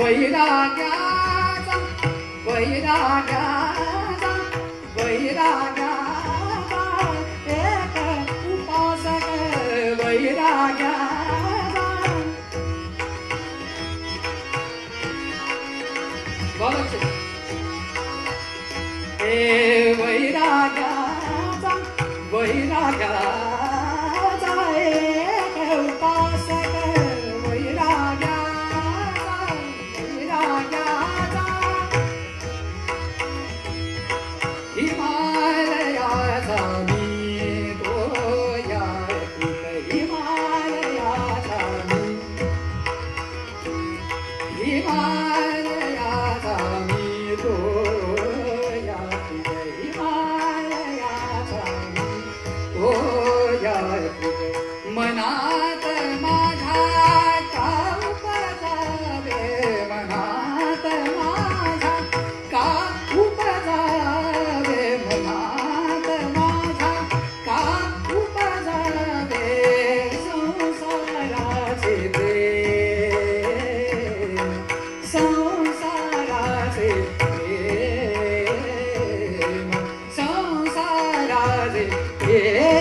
वैराग्याचा वैराग्याचा वैराग्याचा एक उपासक वैराग्याचा बोलायचे हे वैराग्याचा वैराग्याचा एक उपासक वैराग्याचा वैराग्याचा हिमालयाचा मी तो या हिमालयाचा मी हिमालयाचा मी तो या हिमालयाचा मी तो या मनात माझ्या का उपजावे मनात माझ्या का उपजावे मनात माझ्या का उपजावे संसाराचे प्रेम संसाराचे प्रेम संसाराचे प्रेम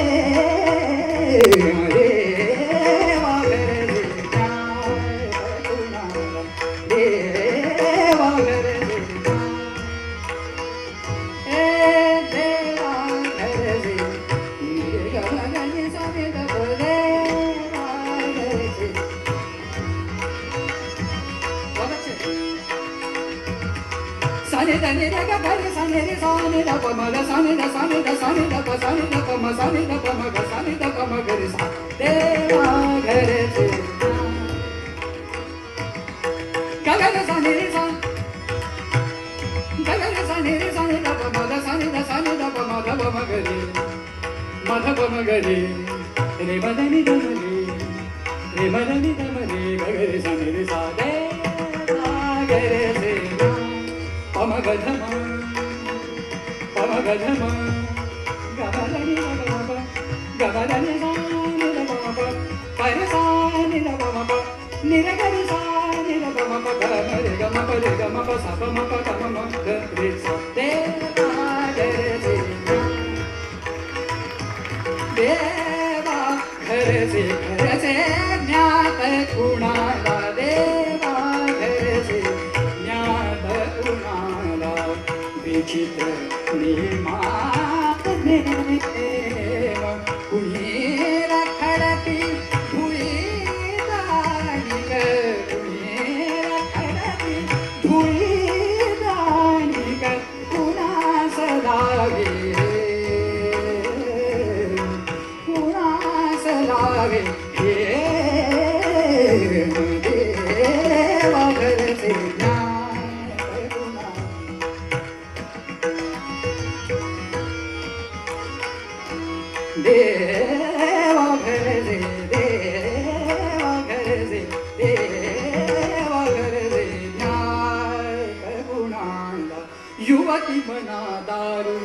देवा घरचे न्याय कुणाला देवा घरचे देवा घरचे निगमगनी समेत देवा घरचे साने दने रे ग घरे साने रे साने द प म the Sane the Sane the Sane the प साने द प म साने द प म ग साने द प म ग रे सा देवा घरचे गगन साने रे सा गगन साने रे साने द प म द साने द प म द प म ग रे म द प म ग रे रे म द नि द म रे रे म द नि द म रे ग रे साने रे सा देवा घरचे पमगधम पमगधम गमदनि गमप गमदनि सानि गमप परसानि गमप निरगरि सानि गमप गमरे गमप रे गमप सपमप गमप रे सा देवा घरचे देवा घरचे घरचे ज्ञात कुणाला देवा घरचे ज्ञात कुणाला विचित्र निर्मात नेम कुणी रखडती धुळी दाणिक कुणी रखडती धुळी दाणिक कुणास लागे कुणास लागे हे देवा घरचे देवा घरचे देवा घरचे देवा घरचे न्याय कुणाला युवती मना दारुण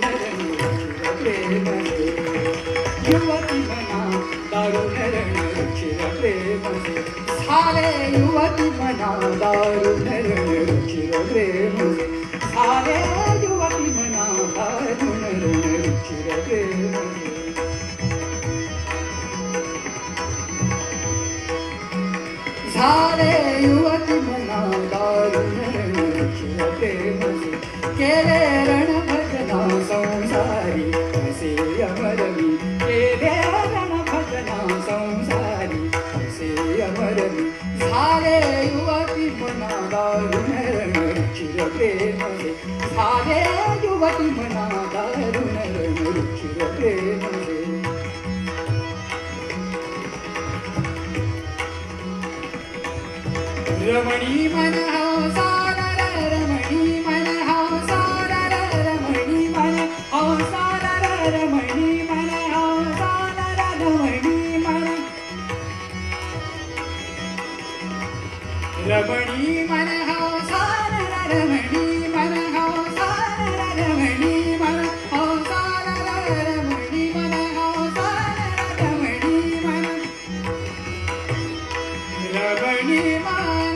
प्रेम युवती मना दारुण रुचिर प्रेम सारे युवती मना दारुण रुचिर प्रेम सारे युवती मना दारुण रुचिर प्रेम सारे युवती मना दारुण रुचिर प्रेम केले रण भजना संसारी असे अमरवी केले रण भजना संसारी असे अमरवी सारे युवती मना दारुण रुचिर प्रेम सारे युवती मना दारुण रुचिर प्रेम रमणी मन हंसार रमणी मन हंसार रमणी मन हंसार रमणी मन हंसार रमणी मन रमणी मन हंसार रमणी मन हंसार रमणी मन हंसार रमणी मन हंसार रमणी मन रमणी मन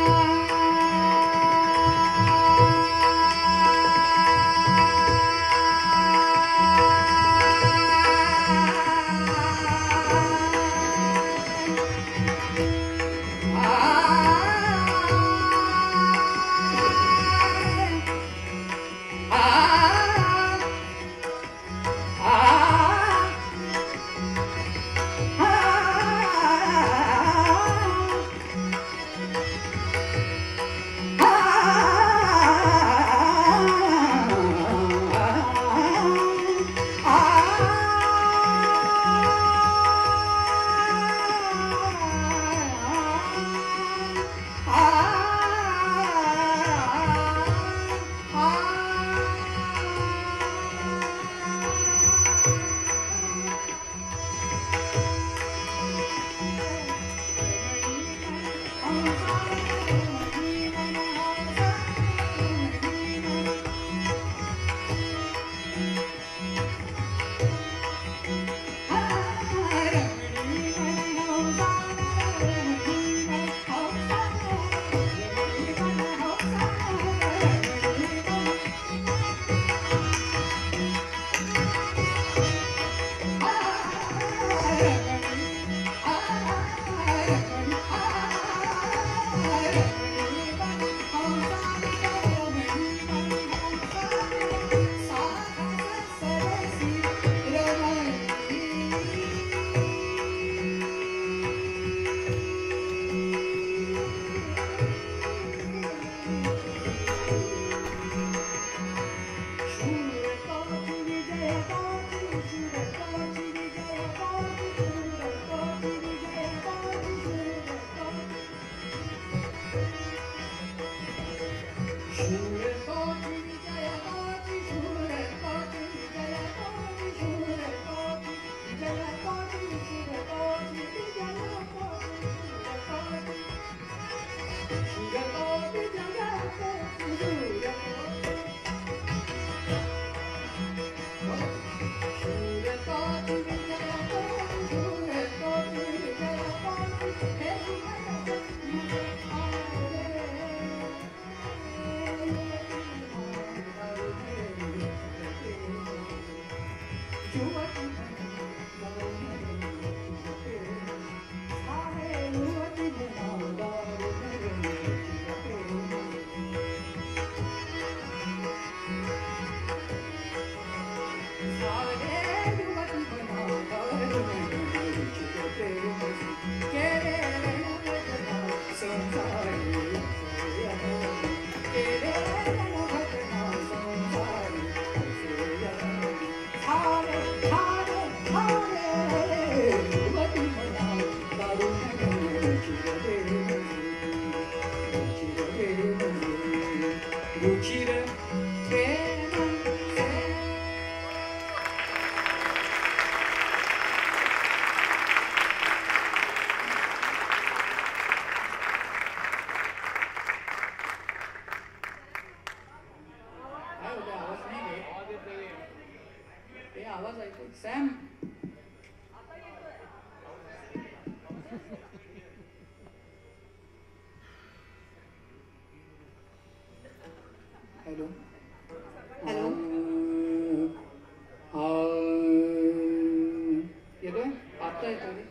येतोय रे?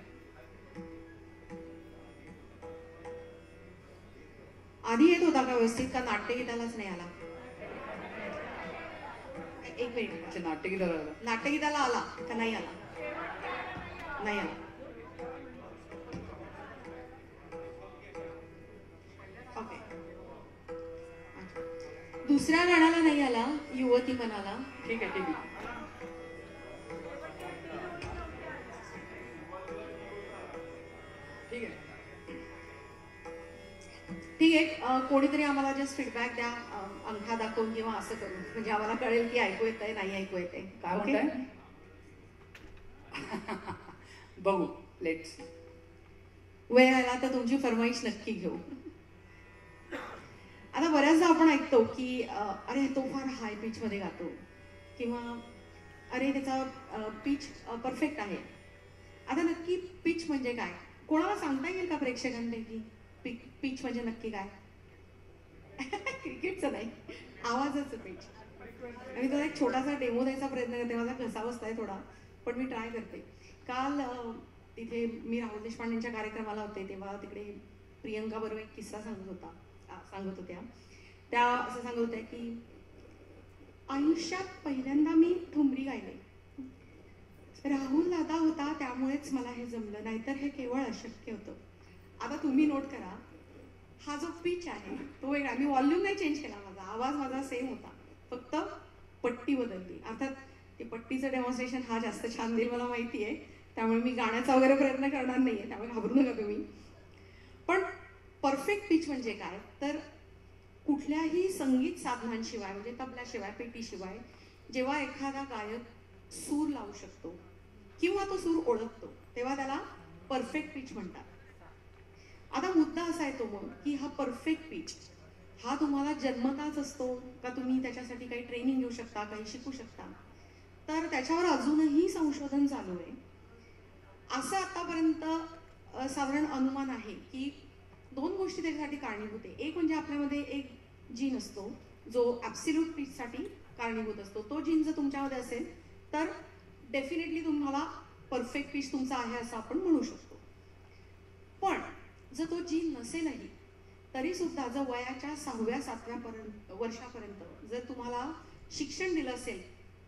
आधी येत होता का व्यवस्थित, का नाट्यगीतालाच नाही आला? एक मिनिट. अच्छा, नाट्यगीताला आला. नाट्यगीताला आला का नाही आला? नाही आला. ओके. दुसऱ्या गाण्याला नाही आला, युवती मनाला. ठीक आहे, ठीक आहे. ठीक आहे. ठीक आहे. कोणीतरी आम्हाला जस्ट फीडबॅक द्या, अंगठा दाखवून किंवा असं करून, म्हणजे आम्हाला कळेल की ऐकू येतंय नाही ऐकू येतंय. काय म्हणताय? बघू, लेट्स. वेळ आला तर तुमची फरमाईश नक्की घेऊ. आता बऱ्याचदा आपण ऐकतो की अरे तो फार हाय पिच मध्ये गातो, किंवा अरे त्याचा पिच परफेक्ट आहे. आता नक्की पिच म्हणजे काय? कोणाला सांगता येईल का प्रेक्षकांपैकी पिच म्हणजे नक्की काय? क्रिकेटचं नाही, आवाजाचं पिच. आणि त्याला एक छोटासा डेमो द्यायचा प्रयत्न करते. माझा घसा बसलाय थोडा, पण मी ट्राय करते. काल तिथे मी राहुल देशपांडेंच्या कार्यक्रमाला होते, तेव्हा तिकडे प्रियंका बरोबर एक किस्सा सांगत होत्या. त्या असं सांगत होत्या की आयुष्यात पहिल्यांदा मी ठुमरी गायले, राहुल दादा होता त्यामुळेच मला हे जमलं, नाहीतर हे केवळ अशक्य होतं. आता तुम्ही नोट करा, हा जो पिच आहे तो वेगळा. मी व्हॉल्यूम नाही चेंज केला, माझा आवाज माझा सेम होता, फक्त पट्टी बदलली. अर्थात ते पट्टीचं डेमॉन्स्ट्रेशन हा जास्त छान देईल मला माहिती आहे, त्यामुळे मी गाण्याचा वगैरे प्रयत्न करणार नाहीये, त्यामुळे घाबरू नका तुम्ही. पण परफेक्ट पिच म्हणजे काय, तर कुठल्याही संगीत साधनांशिवाय, म्हणजे तबल्याशिवाय, पेटीशिवाय जेव्हा एखादा गायक सूर लावू शकतो किंवा तो सूर ओळखतो, तेव्हा त्याला परफेक्ट पिच म्हणतात. आता मुद्दा असा येतो मग की हा परफेक्ट पिच हा तुम्हाला जन्मताच असतो का, तुम्ही त्याच्यासाठी काही ट्रेनिंग घेऊ शकता, काही शिकू शकता? तर त्याच्यावर अजूनही संशोधन चालू आहे. असं आतापर्यंत साधारण अनुमान आहे की 2 गोष्टी त्याच्यासाठी कारणीभूत आहे. एक म्हणजे आपल्यामध्ये एक जीन असतो जो ॲब्सल्यूट पिचसाठी कारणीभूत असतो. तो जीन जर तुमच्यामध्ये असेल तर डेफिनेटली तुम्हाला परफेक्ट पिच तुमचा आहे असं आपण म्हणू शकतो. पण जर तो जीन नसेलही तरी सुद्धा जर वयाच्या 6व्या-7व्या वर्षापर्यंत जर तुम्हाला शिक्षण दिलं असेल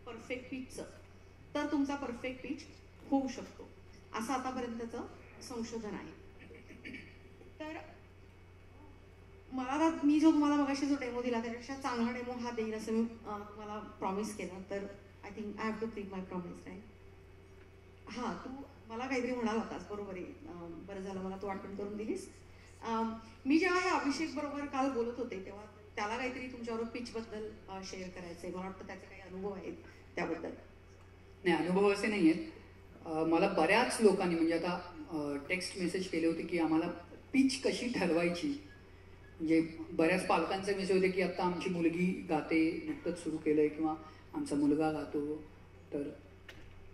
परफेक्ट पिचचं, तर तुमचा परफेक्ट पिच होऊ शकतो, असं आतापर्यंतचं संशोधन आहे. तर मला मी जो तुम्हाला मगाशी जो डेमो दिला त्यापेक्षा चांगला डेमो हा देईल असं मी तुम्हाला प्रॉमिस केला. तर I think I have to keep my promise, right? हां, तू मला काहीतरी म्हणाला होतास, बरोबर आहे. बरं झालं मला तू आठवण करून दिलीस. मी जेव्हा हे अभिषेक बरोबर काल बोलत होते तेव्हा त्याला काहीतरी तुमच्याबरोबर पिचबद्दल शेअर करायचंय. मला वाटतं त्याचे काही अनुभव आहेत त्याबद्दल. नाही, अनुभव असे नाही आहेत. मला बऱ्याच लोकांनी म्हणजे आता टेक्स्ट मेसेज केले होते की आम्हाला पिच कशी ठरवायची. म्हणजे बऱ्याच पालकांचे मेसेज होते की आत्ता आमची मुलगी गाते, नुकतंच सुरू केलं आहे, किंवा आमचा मुलगा गातो, तर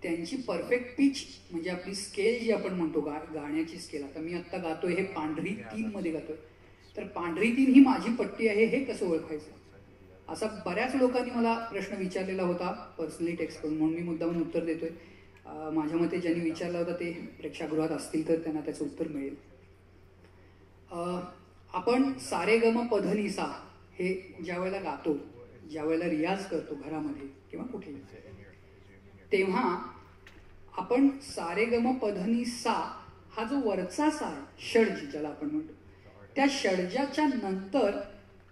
त्यांची परफेक्ट पिच म्हणजे आपली स्केल जी आपण म्हणतो गाण्याची स्केल. आता मी आत्ता गातोय हे पांढरी 3 मध्ये गातोय, तर पांढरी 3 ही माझी पट्टी आहे हे कसं ओळखायचं, असा बऱ्याच लोकांनी मला प्रश्न विचारलेला होता पर्सनली टेक्स्ट करून, म्हणून मी मुद्दामून उत्तर देतोय. माझ्या मते ज्यांनी विचारला होता ते प्रेक्षागृहात असतील तर त्यांना त्याचं उत्तर मिळेल. आपण सारे गम पधनी सा हे ज्या वेळेला गातो, ज्या वेळेला रियाज करतो घरामध्ये किंवा कुठेही, तेव्हा आपण सारे गम पधनी सा हा जो वरचा सा आहे, षड्ज ज्याला आपण म्हणतो, त्या षड्जाच्या नंतर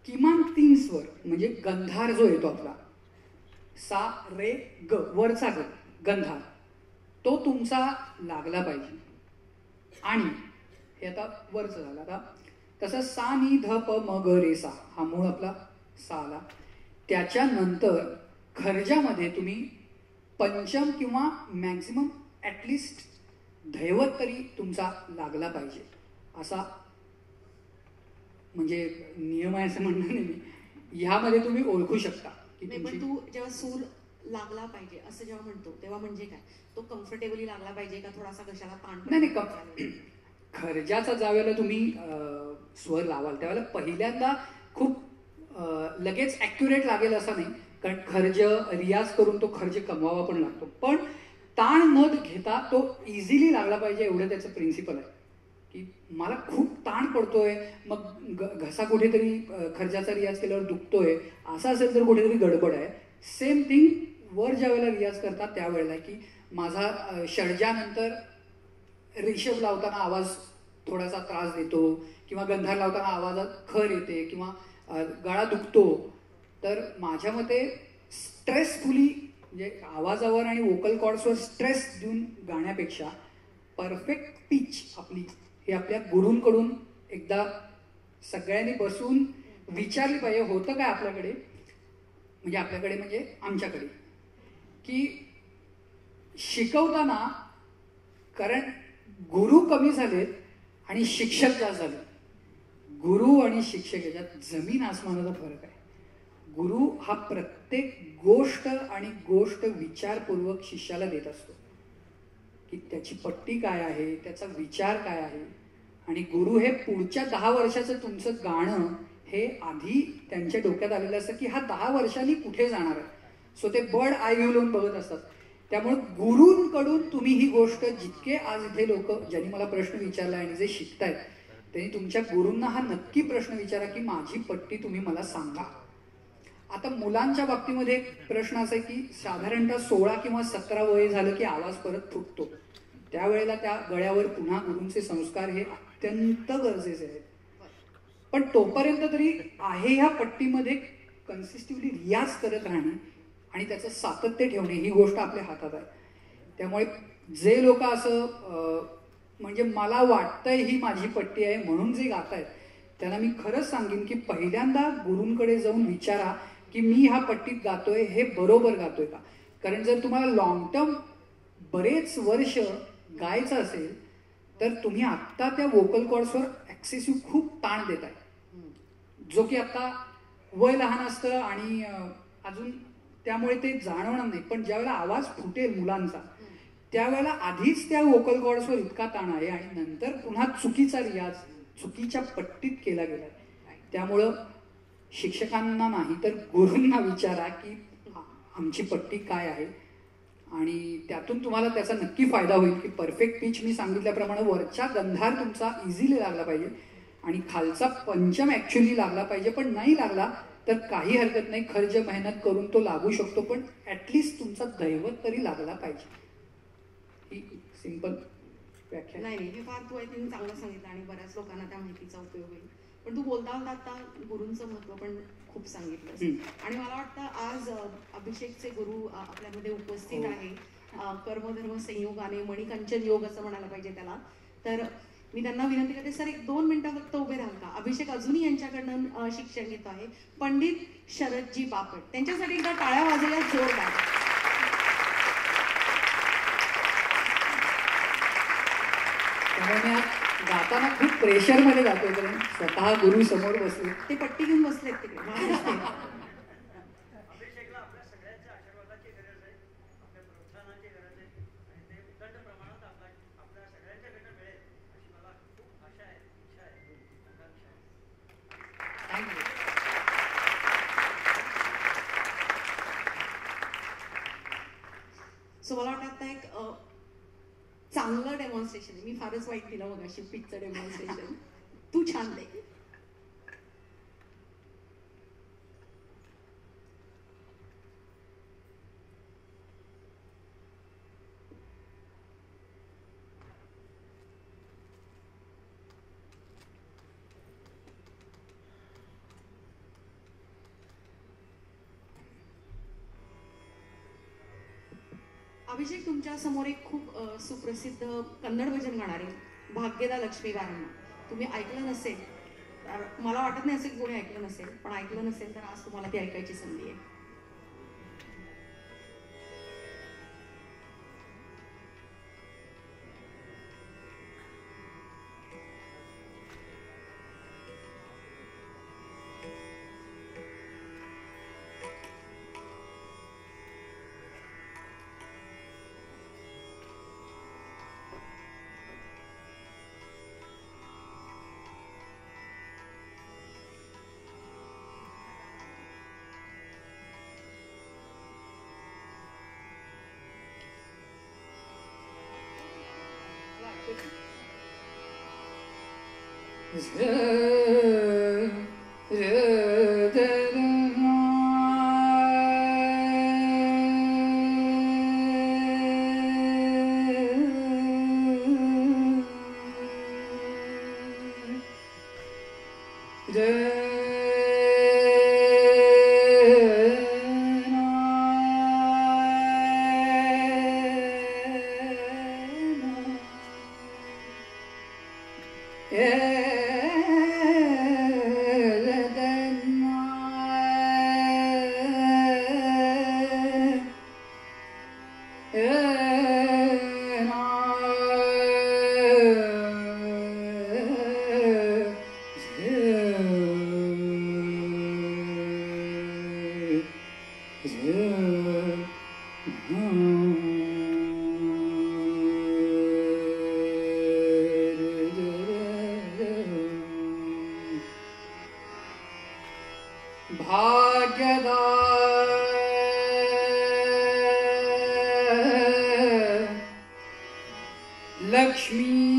किमान 3 स्वर म्हणजे गंधार जो येतो आपला, सा रे ग, वरचा ग गंधार, तो तुमचा लागला पाहिजे. आणि हे आता वरचं झालं. आता तसं सा नी ध प म ग रे सा हा मूळ आपला सा आला, त्याच्यानंतर खर्जामध्ये तुम्ही पंचम किंवा मॅक्झिमम ॲटलिस्ट धैवत तरी तुमचा लागला पाहिजे, असा म्हणजे नियम आहे असं म्हणणं नाही मी. ह्यामध्ये तुम्ही ओळखू शकता की नाही, पण तू जेव्हा सूर लागला पाहिजे असं जेव्हा म्हणतो तेव्हा म्हणजे काय, तो कम्फर्टेबली लागला पाहिजे का थोडासा कशाला ताण? नाही, खर्जाचा ज्या वेळेला तुम्ही स्वर लावाल त्यावेळेला पहिल्यांदा खूप लगेच ॲक्युरेट लागेल असं नाही, कारण खर्ज रियाज करून तो खर्ज कमवावा पण लागतो. पण ताण न घेता तो इझिली लागला पाहिजे एवढं त्याचं प्रिन्सिपल आहे. की मला खूप ताण पडतोय, मग घसा कुठेतरी खर्जाचा रियाज केल्यावर दुखतोय, असं असेल तर कुठेतरी गडबड आहे. सेम थिंग वर ज्या वेळेला रियाज करतात त्यावेळेला की माझा षडजानंतर रिषभ लावताना आवाज थोडासा त्रास देतो, किंवा गंधार लावताना आवाजात खर येते, किंवा गळा दुखतो, तर माझ्या मते स्ट्रेसफुली म्हणजे आवाजावर आणि वोकल कॉर्ड्सवर स्ट्रेस देऊन गाण्यापेक्षा परफेक्ट पिच आपली हे आपल्या गुरूंकडून एकदा सगळ्यांनी बसून विचारली पाहिजे. होतं काय आपल्याकडे, म्हणजे आपल्याकडे म्हणजे आमच्याकडे, की शिकवताना कारण गुरु कमी झालेत आणि शिक्षक जास्त झाले. गुरु आणि शिक्षक याच्यात जमीन आसमानाचा फरक आहे. गुरु हा प्रत्येक गोष्ट आणि गोष्ट विचारपूर्वक शिष्याला देत असतो की त्याची पट्टी काय आहे, त्याचा विचार काय आहे. आणि गुरु हे पुढच्या 10 वर्षाचं तुमचं गाणं हे आधी त्यांच्या डोक्यात आलेलं असतं की हा 10 वर्षांनी कुठे जाणार आहे. सो ते बर्ड आय व्ह्यू लावून बघत असतात. त्यामुळे गुरूंकडून तुम्ही ही गोष्ट जितके आज इथे लोक ज्यांनी मला प्रश्न विचारला आणि जे शिकतायत त्यांनी तुमच्या गुरूंना हा नक्की प्रश्न विचारा की माझी पट्टी तुम्ही मला सांगा. आता मुलांच्या बाबतीमध्ये एक प्रश्न असा आहे की साधारणतः 16 किंवा 17 वय झालं की आवाज परत फुटतो. त्यावेळेला त्या गळ्यावर पुन्हा गुरूंचे संस्कार हे अत्यंत गरजेचे आहेत. पण तोपर्यंत तरी आहे ह्या पट्टीमध्ये कन्सिस्टिव्हली रियाज करत राहणे आणि त्याचं सातत्य ठेवणे ही गोष्ट आपल्या हातात आहे. त्यामुळे जे लोक असं म्हणजे मला वाटतंय ही माझी पट्टी आहे म्हणून जे गात आहेत त्यांना मी खरंच सांगेन की पहिल्यांदा गुरूंकडे जाऊन विचारा की मी ह्या पट्टीत गातोय हे बरोबर गातोय का. कारण जर तुम्हाला लॉंग टर्म बरेच वर्ष गायचं असेल तर तुम्ही आत्ता त्या वोकल कॉर्ड्सवर ॲक्सेसिव्ह खूप ताण देताय, जो की आता वय लहान असतं आणि अजून त्यामुळे ते जाणवणार नाही. पण ज्यावेळेला आवाज फुटेल मुलांचा त्यावेळेला आधीच त्या वोकल कॉर्ड्सवर इतका ताण आहे आणि नंतर पुन्हा चुकीचा रियाज चुकीच्या पट्टीत केला गेला. त्यामुळं शिक्षकांना नाही तर गुरूंना विचारा की आमची पट्टी काय आहे आणि त्यातून तुम्हाला त्याचा नक्की फायदा होईल की परफेक्ट पिच मी सांगितल्याप्रमाणे वरचा गंधार तुमचा इझिली लागला पाहिजे आणि खालचा पंचम ॲक्च्युली लागला पाहिजे. पण नाही लागला तर काही हरकत नाही, खर्च मेहनत करून तो लागू शकतो, पण ॲटलिस्ट तुमचा दैवत तरी लागला पाहिजे. ही सिंपल व्याख्या. नाही हे फार तू आय थिंक चांगलं सांगितलं आणि बऱ्याच लोकांना त्या माहितीचा उपयोग होईल. पण तू बोलता होता आता गुरूंचं महत्व पण खूप सांगितलं आणि मला वाटतं आज अभिषेकचे गुरु आपल्यामध्ये उपस्थित आहे. कर्मधर्म संयोगाने मणिकंचन योग असं म्हणायला पाहिजे त्याला. तर मी त्यांना विनंती करते सर 1-2 मिनिटं फक्त उभे राहाल का. अभिषेक अजूनही यांच्याकडनं शिक्षण घेतो आहे. पंडित शरदजी बापट, त्यांच्यासाठी एकदा टाळ्या वाजवल्या जोरदार. त्यामुळे मी गाताना खूप प्रेशरमध्ये गातोय कारण स्वतः गुरु समोर बसले, ते पट्टी घेऊन बसलेत तिकडे. अभिषेकला आपल्या सगळ्यांच्या आशीर्वादाची गरज आहे, आपल्या प्रोत्साहनाची गरज आहे आणि ते उदंड प्रमाणात आपल्या सगळ्यांच्याकडनं मिळेल अशी मला खूप आशा आहे, इच्छा आहे, आकांक्षा आहे. थँक्यू. सो मला वाटतं आता एक चांगलं डेमॉन्स्ट्रेशन आहे. मी फारच वाईट दिलं बघा अशी पिकचं डेमॉन्स्ट्रेशन. तू छान दे. अभिषेक तुमच्या समोर एक खूप सुप्रसिद्ध कन्नड भजन गाणारे भाग्यदा लक्ष्मी बारण्ण. तुम्ही ऐकलं नसेल तर मला वाटत नाही असं की कोणी ऐकलं नसेल, पण ऐकलं नसेल तर आज तुम्हाला ती ऐकायची संधी आहे. भाग्यदा लक्ष्मी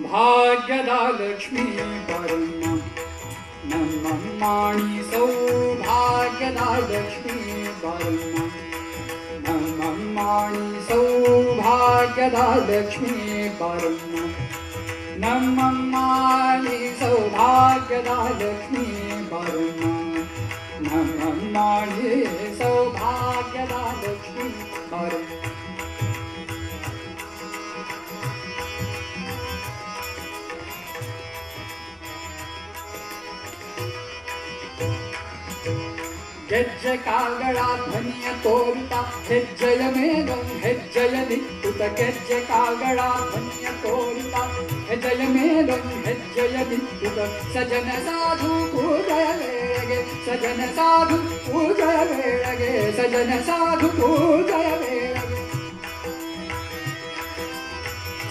भाग्यदा लक्ष्मी परम नममाणि सौभाग्यदा लक्ष्मी परम नममाणि सौभाग्यदा लक्ष्मी परम नममाणि सौभाग्यदा लक्ष्मी परम नममाणि सौभाग्यदा लक्ष्मी परम ಹೆಜ್ಜೆ ಕಾಲ್ಗಳ ಧ್ವನಿಯ ತೋರಿತ ಹೆಜ್ಜೆಯ ಮೇಲಂ ಹೆಜ್ಜೆಯ ದಿಕ್ಕುತ ಹೆಜ್ಜೆ ಕಾಲ್ಗಳ ಧ್ವನಿಯ ತೋರಿತ ಹೆಜ್ಜೆಯ ಮೇಲಂ ಹೆಜ್ಜೆಯ ದಿಕ್ಕುತ ಸಜನ ಸಾಧು ಪೂಜೆಯ ವೇಳೆಗೆ ಸಜನ ಸಾಧು ಪೂಜೆಯ ವೇಳೆಗೆ ಸಜನ ಸಾಧು ಪೂಜೆಯ ವೇಳೆಗೆ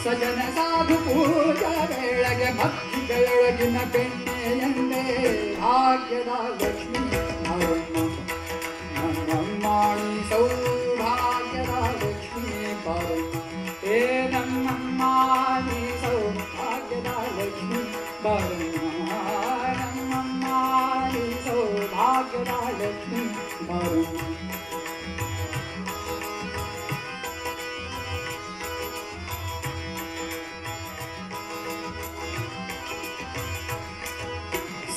ಸಜನ ಸಾಧು ಪೂಜೆಯ ವೇಳೆಗೆ ಭಕ್ತಿಗಳೊಳಗಿನ ಬೆಣ್ಣೆಯಂದೇ ಭಾಗ್ಯದ ಲಕ್ಷ್ಮೀ ನಮ್ಮಮ್ಮಾಣಿ ಸೌಭಾಗ್ಯದ ಲಕ್ಷ್ಮೀ ಪರಮ ಹೇ ನಮ್ಮಮ್ಮಾಣಿ ಸೌಭಾಗ್ಯದ ಲಕ್ಷ್ಮೀ ಪರಮ ನಮ್ಮಮ್ಮಾಣಿ ಸೌಭಾಗ್ಯದ ಲಕ್ಷ್ಮೀ ಪರಮ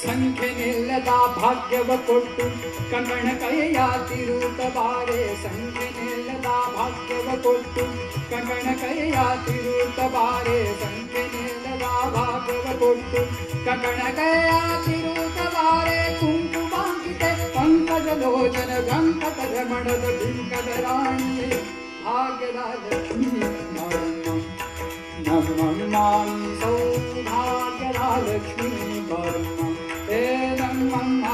ಸಂಖ್ಯೆ ನಿಲ್ಲದ ಭಾಗ್ಯವ ಕೊಟ್ಟು ಕಂಗಣ ಕೈಯ ತಿರುತ ಬಾರೆ ಸಂಖ್ಯೆ ನಿಲ್ಲದ ಭಾಗ್ಯವ ಕೊಟ್ಟು ಕಂಗಣ ಕೈಯ ತಿರುತ ಬಾರೆ ಸಂಖ್ಯೆ ನಿಲ್ಲದ ಭಾಗ್ಯವ ಕೊಟ್ಟು ಕಂಗಣ ಕೈಯ ತಿರುತ ಬಾರೆ ಕುಂಕುಮಾಂಕಿತೆ ಪಂಕಜ ಲೋಚನ ಗಂಕಟ ರಮಣದ ಬಿಂಕದ ರಾಣಿಯೇ ಭಾಗ್ಯದ ಲಕ್ಷ್ಮೀ ನಮ್ಮಮ್ಮಾಣಿ ಸೌಭಾಗ್ಯದ ಲಕ್ಷ್ಮೀ ಪರಮ ಹೇ ನಮ್ಮಮ್ಮ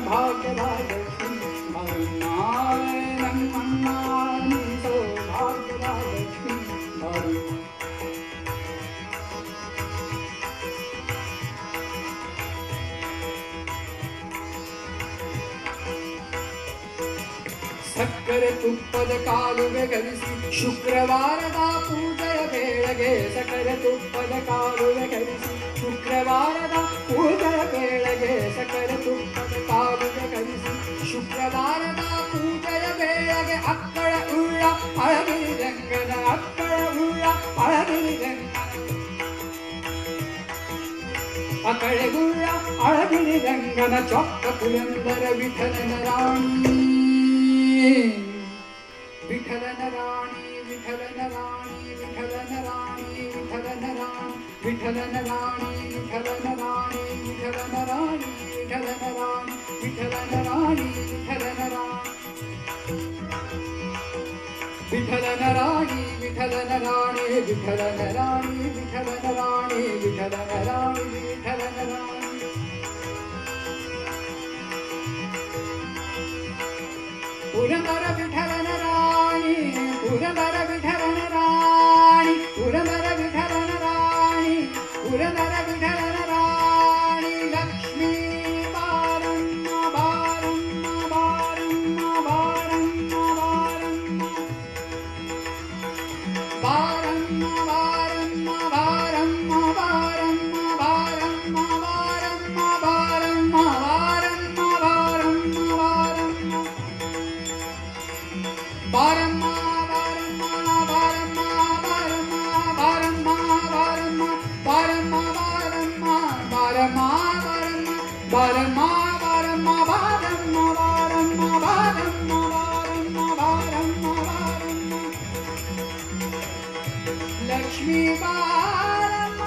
ಭಾಗ್ಯದ ಲಕ್ಷ್ಮೀ ಪರಮ ನಮ್ಮಮ್ಮಾಣಿ ಸೌಭಾಗ್ಯದ ಲಕ್ಷ್ಮೀ ಪರಮ ಸಕ್ಕರೆ ತುಪ್ಪದ ಕಾಲುವೆ ಕಲಿಸಿ ಶುಕ್ರವಾರದ ಪೂಜೆಯ ವೇಳೆಗೆ ಸಕ್ಕರೆ ತುಪ್ಪದ ಕಾಲುವೆ ಕಲಿಸಿ ಶುಕ್ರವಾರದ ಪೂಜೆಯ ವೇಳೆಗೆ ಸಕ್ಕರೆ ತುಪ್ಪದ ಕಾಲುವೆ ಕಲಿಸಿ मृदंगन चॉक्क पुरंदर विठलन राणी विठलन राणी विठलन राणी विठलन राणी विठलन राणी विठलन राणी विठलन राणी विठलन राणी विठलन राणी विठलन राणी विठलन राणी विठलन राणी विठलन राणी विठलन राणी विठलन राणी विठलन राणी विठलन राणी पुरंदर विठलन राणी पुरंदर विठलन राणी पुरंदर विठलन राणी पुरंदर विठलन राणी लक्ष्मी बारम्मा बारम्मा बारम्मा बारम्मा बारम्मा बारम्मा बारम्मा बारम्मा बारम्मा बारम्मा बारम्मा बारम्मा बारम्मा बारम्मा बारम्मा लक्ष्मी बारम्मा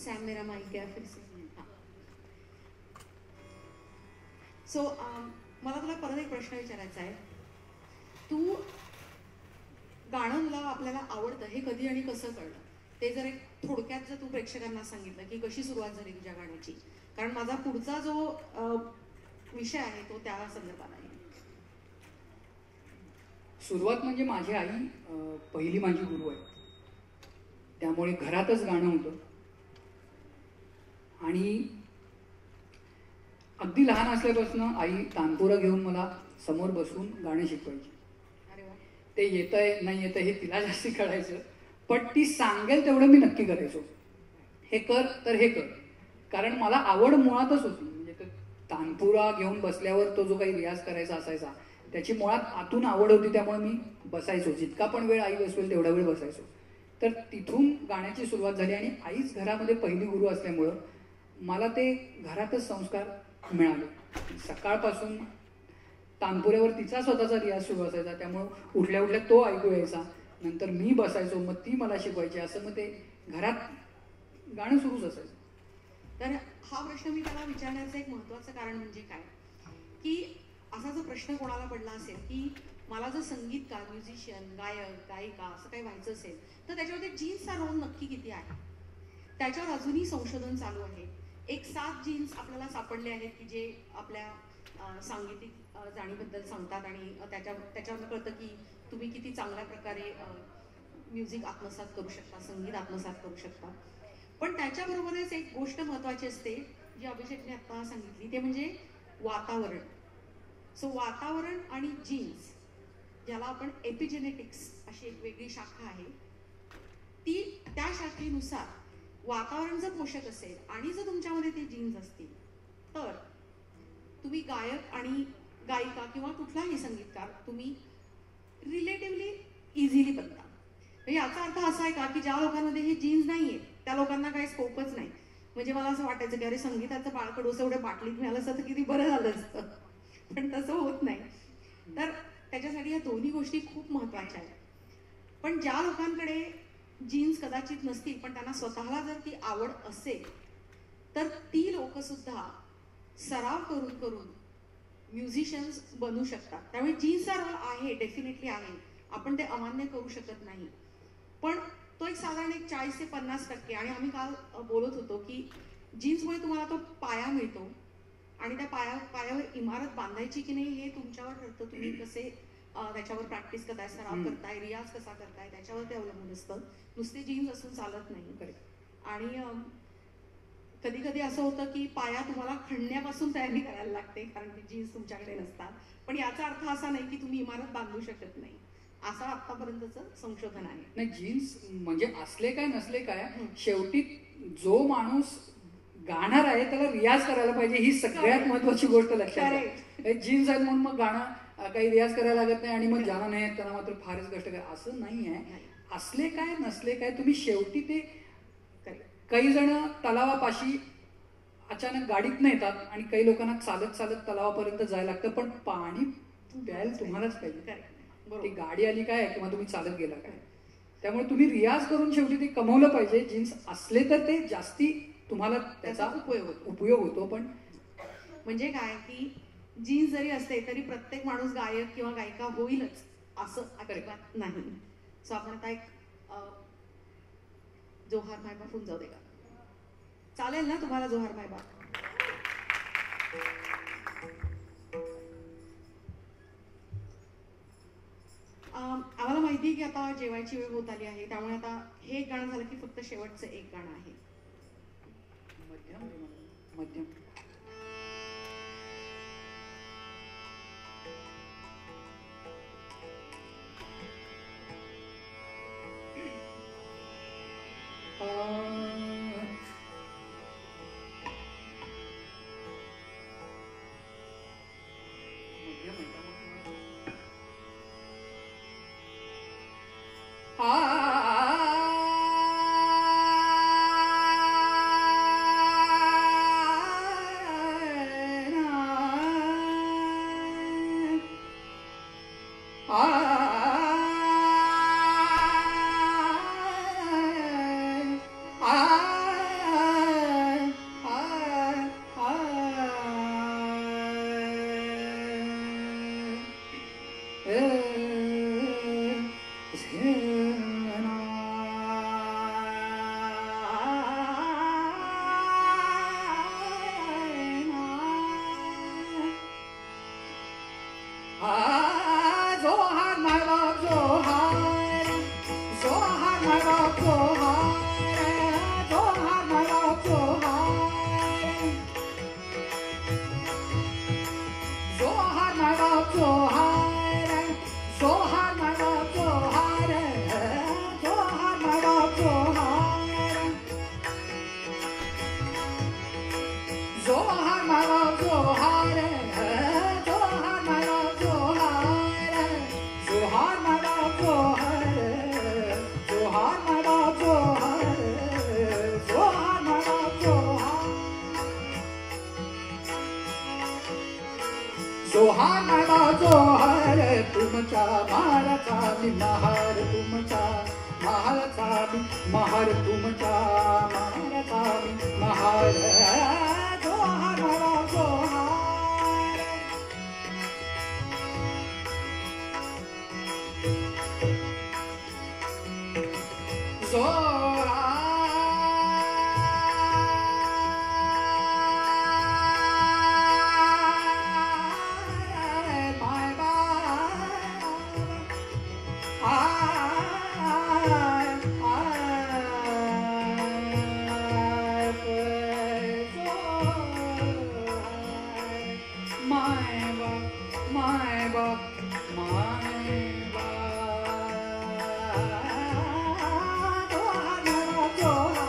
सैम मेरा माइक गया फिर से. सो मला तुला परत एक प्रश्न विचारायचा आहे. तू गाणं तुला आपल्याला आवडतं हे कधी आणि कसं कळलं ते जर एक थोडक्यात जर तू प्रेक्षकांना सांगितलं की कशी सुरुवात झाली तुझ्या गाण्याची, कारण माझा पुढचा जो विषय आहे तो त्या संदर्भात आहे. सुरुवात म्हणजे माझी आई पहिली माझी गुरु आहे, त्यामुळे घरातच गाणं होतं आणि अगदी लहान असल्यापासून आई तानपुरा घेऊन मला समोर बसून गाणं शिकवायची. अरे वा. ते येतंय नाही येतंय हे तिला जास्ती कळायचं, पण ती सांगेल तेवढं मी नक्की करायचो. हे कर तर हे कर, कारण मला आवड मुळातच होती. म्हणजे तो तानपुरा घेऊन बसल्यावर तो जो काही रियाज करायचा असायचा त्याची मुळात आतून आवड होती, त्यामुळे मी बसायचो. जितका पण वेळ आई बसवेल तेवढा वेळ बसायचो. तर तिथून गाण्याची सुरुवात झाली आणि आईच घरामध्ये पहिली गुरु असल्यामुळं मला ते घरातच संस्कार मिळाले. सकाळपासून तानपुऱ्यावर तिचा स्वतःचा रियाज सुरू असायचा, त्यामुळं उठल्या उठल्या तो ऐकू यायचा, नंतर मी बसायचो, मग ती मला शिकवायची. असं मग ते घरात गाणं सुरूच असायचं. तर हा प्रश्न मी त्याला विचारण्याचं एक महत्त्वाचं कारण म्हणजे काय की असा जो प्रश्न कोणाला पडला असेल की मला जर संगीतकार, म्युझिशियन, गायक, गायिका असं काही व्हायचं असेल तर त्याच्यामध्ये जीन्सचा रोल नक्की किती आहे. त्याच्यावर अजूनही संशोधन चालू आहे. एक 7 जीन्स आपल्याला सापडले आहेत की जे आपल्या सांगीतिक जाणीबद्दल सांगतात आणि त्याच्यावर कळतं की तुम्ही किती चांगल्या प्रकारे म्युझिक आत्मसात करू शकता, संगीत आत्मसात करू शकता. पण त्याच्याबरोबरच एक गोष्ट महत्त्वाची असते जी अभिषेकने आता सांगितली, ते म्हणजे वातावरण. सो वातावरण आणि जीन्स, ज्याला आपण एपिजेनेटिक्स अशी एक वेगळी शाखा आहे, ती त्या शाखेनुसार वातावरण जर पोषक असेल आणि जर तुमच्यामध्ये ते जीन्स असतील तर तुम्ही गायक आणि गायिका किंवा कुठलाही संगीतकार तुम्ही रिलेटिव्हली इझिली बनता. म्हणजे याचा अर्थ असा आहे का की ज्या लोकांमध्ये हे जीन्स नाही आहे त्या लोकांना काही स्कोपच नाही. म्हणजे मला असं वाटायचं की अरे संगीताचं बाळकडू असं एवढ्या बाटलीत मिळालं असतं तर किती बरं झालं असतं, पण तसं होत नाही. तर त्याच्यासाठी या दोन्ही गोष्टी खूप महत्त्वाच्या आहेत. पण ज्या लोकांकडे जीन्स कदाचित नसतील पण त्यांना स्वतःला जर ती आवड असेल तर ती लोक सुद्धा सराव करून करून म्युझिशियन्स बनू शकतात. त्यामुळे जीन्सचा रोल आहे, डेफिनेटली आहे, आपण ते अमान्य करू शकत नाही. पण तो एक साधारण 40 ते 50%. आणि आम्ही काल बोलत होतो की जीन्समुळे तुम्हाला तो पाया मिळतो आणि त्या पायावर इमारत बांधायची की नाही हे तुमच्यावर ठरतं. तुम्ही कसे त्याच्यावर प्रॅक्टिस करताय, सराव करताय, रियाज कसा करताय त्याच्यावर ते अवलंबून असतं. नुसते जीन्स असून चालत नाही. आणि कधी कधी असं होतं की पाया तुम्हाला खणण्यापासून तयारी करायला लागते कारण की जीन्स तुमच्याकडे नसतात. पण याचा अर्थ असा नाही की तुम्ही इमारत बांधू शकत नाही, असं आतापर्यंतचं संशोधन आहे. नाही, जीन्स म्हणजे असले काय नसले काय, शेवटी जो माणूस गाणार आहे त्याला रियाज करायला पाहिजे, ही सगळ्यात महत्वाची गोष्ट लक्षात घ्या. जीन्स आहेत म्हणून मग गाणं काही रियाज करायला लागत नाही आणि मग ज्यांना नाही त्यांना मात्र फारच कष्ट करा असं नाही आहे. असले काय नसले काय तुम्ही शेवटी ते, काही जण तलावापाशी अचानक गाडीतनं येतात आणि काही लोकांना चालत चालत तलावापर्यंत जायला लागतं, पण पाणी प्यायला तुम्हालाच पाहिजे. ती गाडी आली काय किंवा तुम्ही चालत गेला काय. त्यामुळे तुम्ही रियाज करून शेवटी ते कमवलं पाहिजे. जीन्स असले तर ते जास्ती तुम्हाला त्याचा उपयोग होतो. पण म्हणजे काय की जीन्स जरी असते तरी प्रत्येक माणूस गायक किंवा गायिका होईलच असं अजिबात नाही. सो आपण आता एक जोहार मायबाप होऊन जाऊ दे का? चालेल ना तुम्हाला जोहार मायबाप? आम्हाला माहिती आहे की आता जेवायची वेळ होत आली आहे, त्यामुळे आता हे एक गाणं झालं की फक्त शेवटचं एक गाणं आहे. मध्यम मध्यम जोहार मायबा जोहार तुमचा महाराचा मी महार तुमचा महाराचा मी महार तुमचा महाराचा मी महार जोहार मायबा जोहार जोरा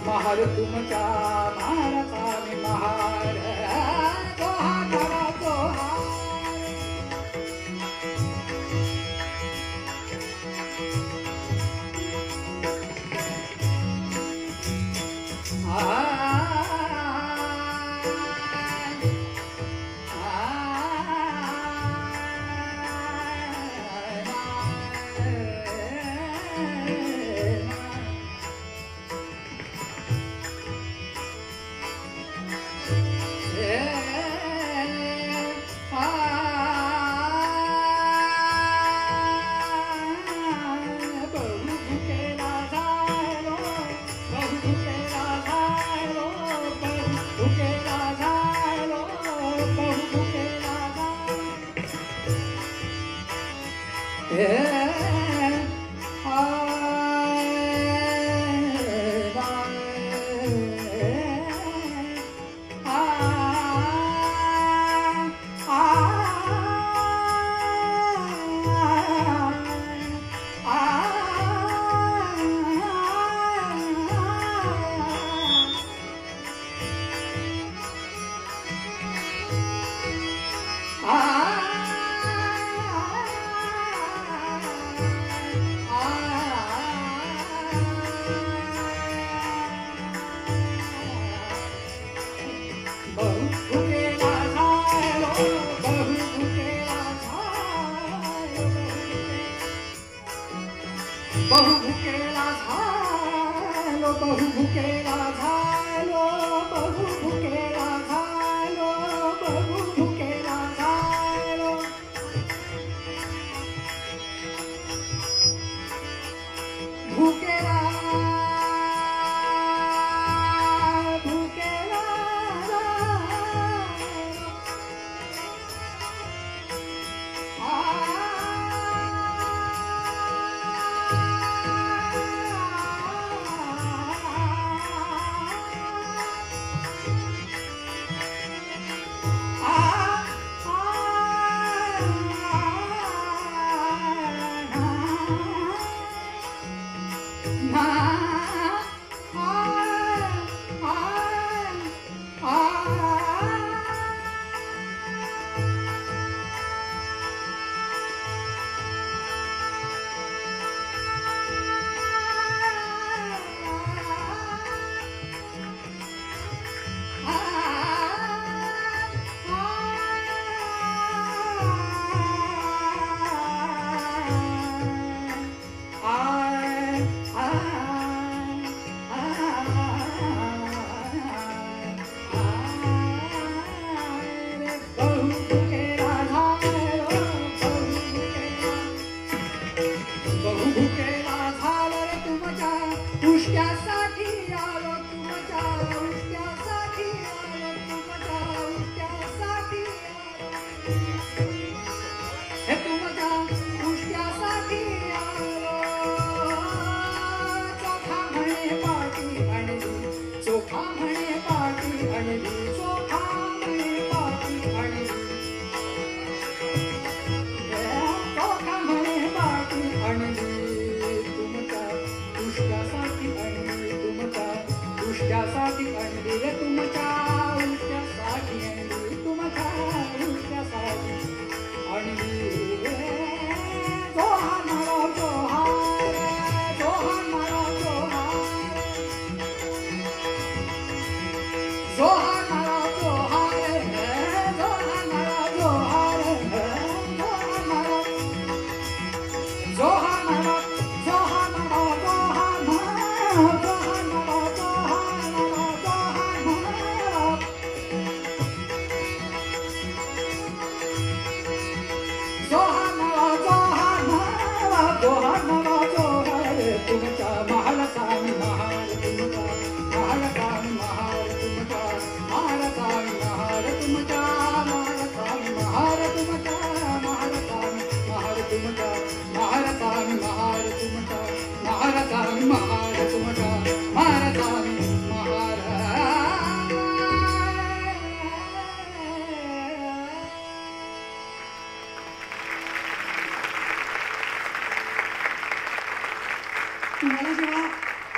महार तुमचा महाराचा मी महार जोहार मला जोहार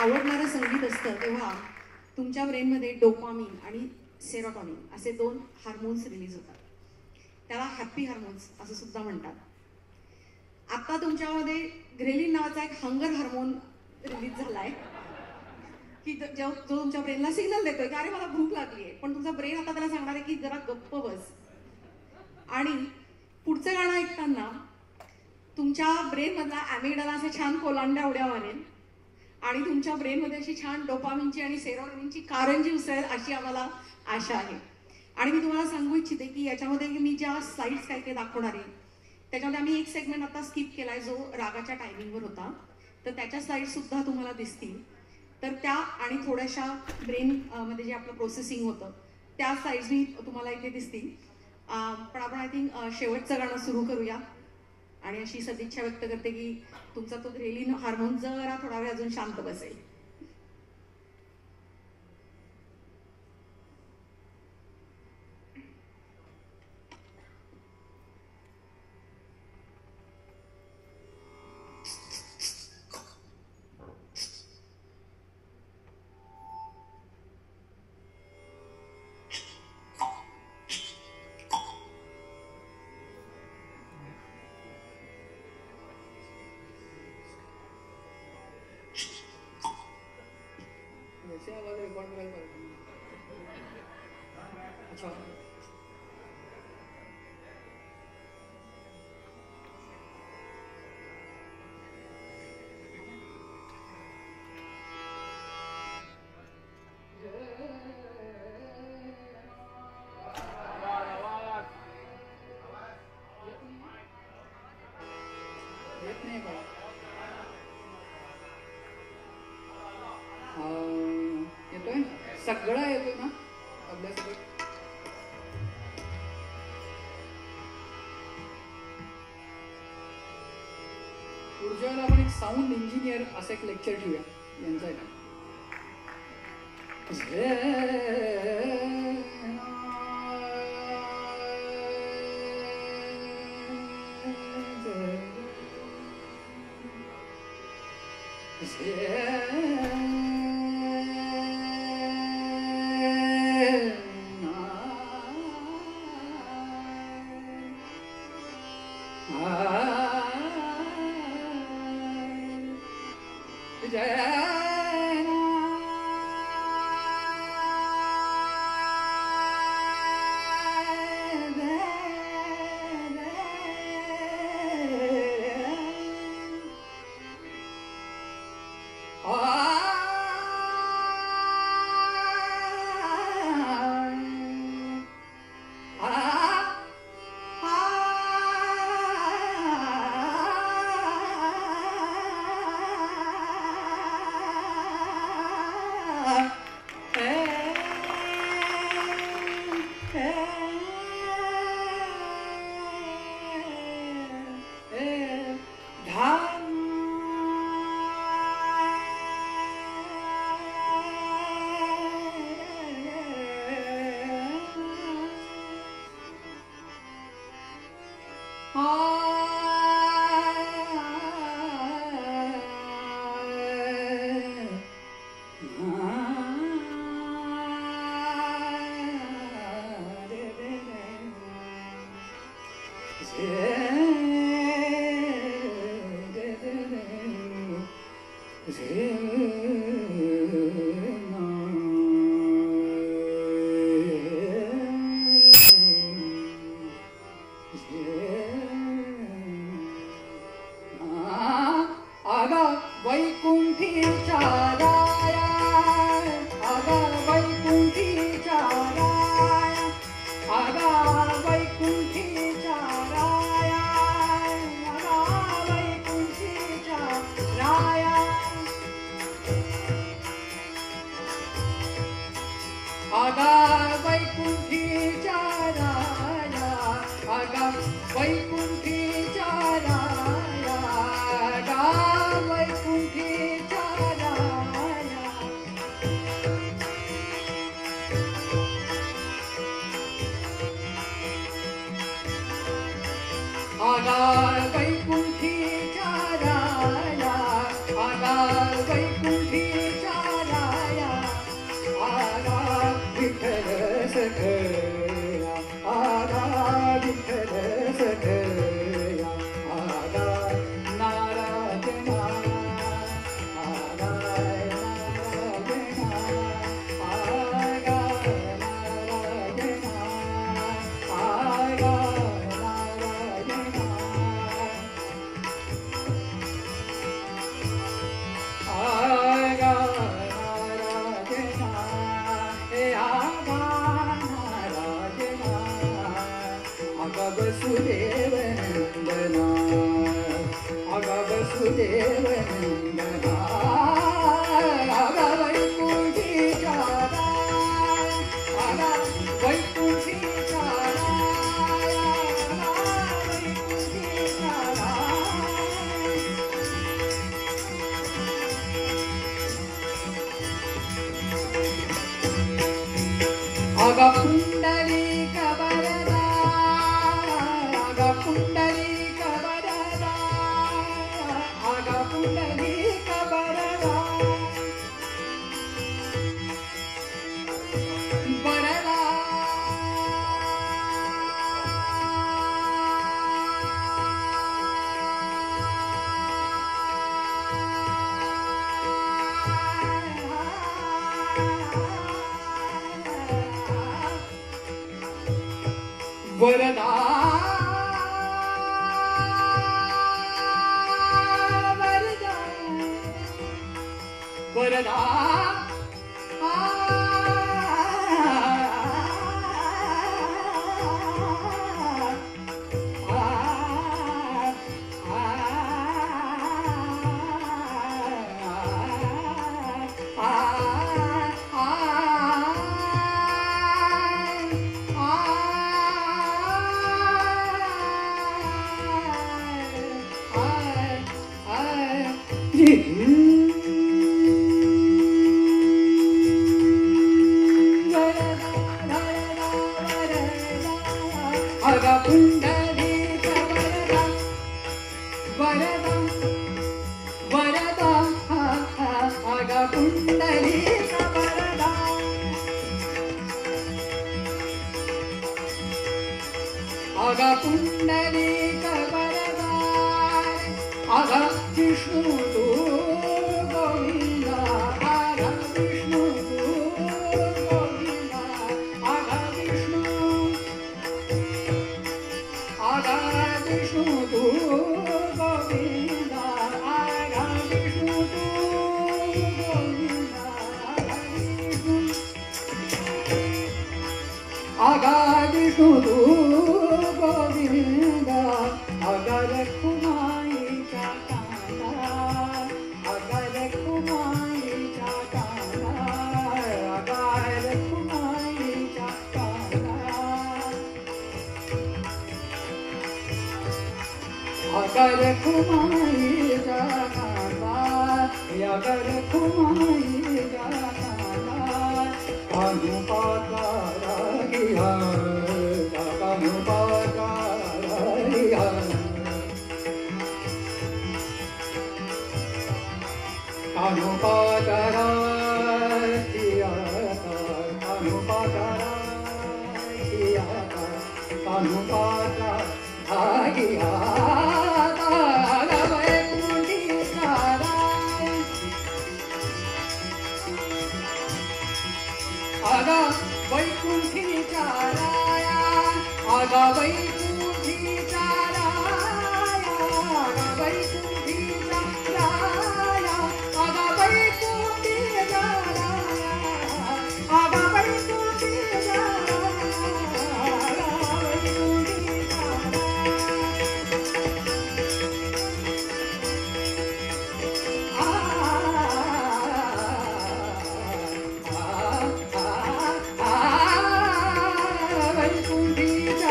आवडणारं संगीत असतं तेव्हा तुमच्या ब्रेनमध्ये डोपामिन आणि सेरोटॉनिन असे 2 हार्मोन्स रिलीज होतात. त्याला हॅपी हार्मोन्स असं सुद्धा म्हणतात. आता तुमच्यामध्ये ग्रेलिन नावाचा एक हंगर हार्मोन रिलीज झालाय की जो तुमच्या ब्रेनला सिग्नल देतोय की अरे मला भूक लागली आहे, पण तुमचा ब्रेन आता त्याला सांगणार आहे की जरा गप्प बस. आणि पुढचं गाणं ऐकताना तुमच्या ब्रेनमधला ॲमिगडाला असे छान कोलांड्या उड्या मारेल आणि तुमच्या ब्रेनमध्ये अशी छान डोपामिनची आणि सेरोटोनिनची कारंजी उसळेल अशी आम्हाला आशा आहे. आणि मी तुम्हाला सांगू इच्छिते की याच्यामध्ये मी ज्या स्लाइड्स काय काय दाखवणार आहे त्याच्यामध्ये आम्ही एक सेगमेंट आता स्किप केलाय जो रागाच्या टायमिंगवर होता, तर त्याच्या स्लाइड्स सुद्धा तुम्हाला दिसतील. तर त्या आणि थोड्याशा ब्रेन मध्ये जे आपलं प्रोसेसिंग होतं त्या स्लाइड्स मी तुम्हाला इथे दिसतील. पण आपण आय थिंक शेवटचं गाणं सुरू करूया आणि अशी सदिच्छा व्यक्त करते की तुमचा तो ग्रेलिन हार्मोन जरा थोडा वेळ अजून शांत बसेल. वैसे आवाज रिकॉर्ड करायला पाहिजे. अच्छा येत नाही का? येतोय सगळं येतोय ना अभ्यास. पुढच्या वेळेला आपण एक साऊंड इंजिनियर असं एक लेक्चर ठेवूया यांचं आहे का. वैकुंठीच्या राया आगा वैकुंठीच्या वसुदेव नंदना आगा वसुदेव नंदना आगा वैकुंठीच्या राया आगा वैकुंठीच्या राया वैकुंठीच्या राया आगा पुंडलिक वरदा आगा पुंडलिक वरदा आगा पुंडलिक वरदा वरदा वरदा वरदा वरदा आगा पुंडलिक वरदा वरदा वरदा आगा पुंडलिक वरदा आगा पुंडलिक वरदा आगा विष्णु तू गोविंदा आगा विष्णु तू गोविंदा आगा विष्णु आगा विष्णु तू गोविंदा आगा विष्णु तू गोविंदा आगा विष्णु तू गोविंदा आगा रखुमाईच्या काना आगा रखुमाईच्या काना आगा रखुमाईच्या काना अगर कुमाई जाना अगर कुमाई जाना अनुपातारिया अनुपातारिया अनुपातारिया अनुपातारिया अनुपाता आगिया आगा वैकुंठीच्या राया आगा वैकुंठीच्या राया आगा वैकुंठीच्या राया आगा वैकुंठीच्या राया आगा वैकुंठीच्या राया आगा वैकुंठीच्या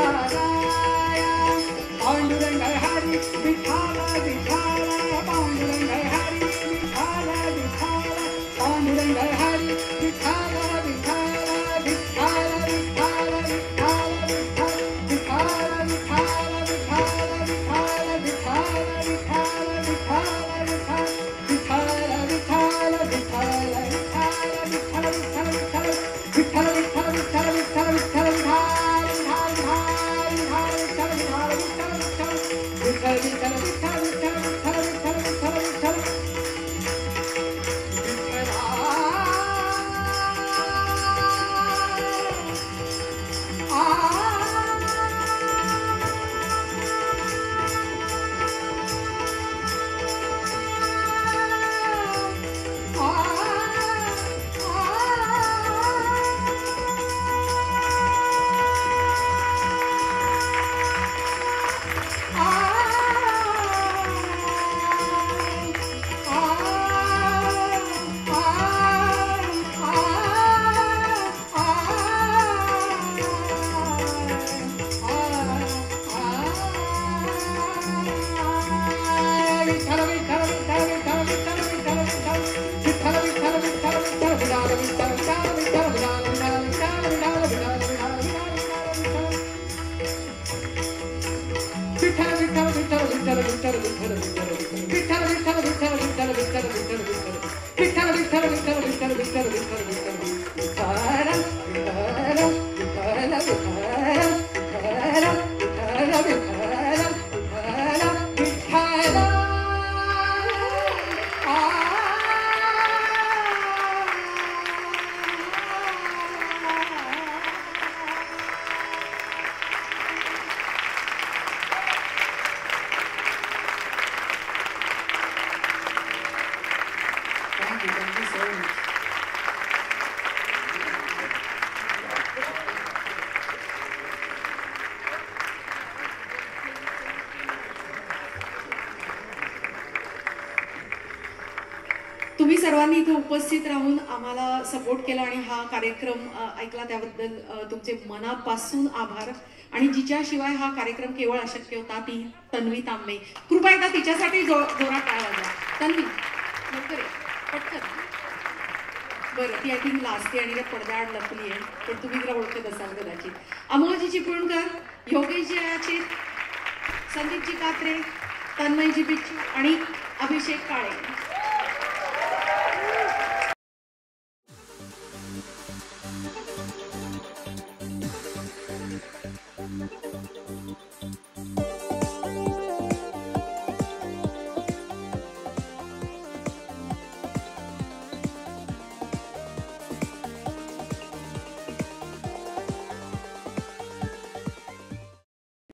पांडुरंग हरी विठाला विठाला पांडुरंग हरी विठाला विठाला पांडुरंग हरी विठाला विठाला विठाला विठाला विठाला विठाला विठाला विठाला विठाला विठाला विठाला विठाला विठाला विठाला विठाला तुम्ही सर्वांनी इथे उपस्थित राहून आम्हाला सपोर्ट केला आणि हा कार्यक्रम ऐकला त्याबद्दल तुमचे मनापासून आभार. आणि जिच्याशिवाय हा कार्यक्रम केवळ अशक्य होता ती तन्वी तांबे. कृपया एकदा तिच्यासाठी जोरात टाळ्या वाजवा. तन्वी लवकर ये, पटकन. बरं, ती आय थिंक लाजते आणि त्या पडद्याआड लपली आहे, पण तुम्ही तिला ओळखत असाल कदाचित. अमोलजी चिपळूणकर, योगेशजी अयाचित, संदीपजी कात्रे, तन्मयजी बिच्चू आणि अभिषेक काळे.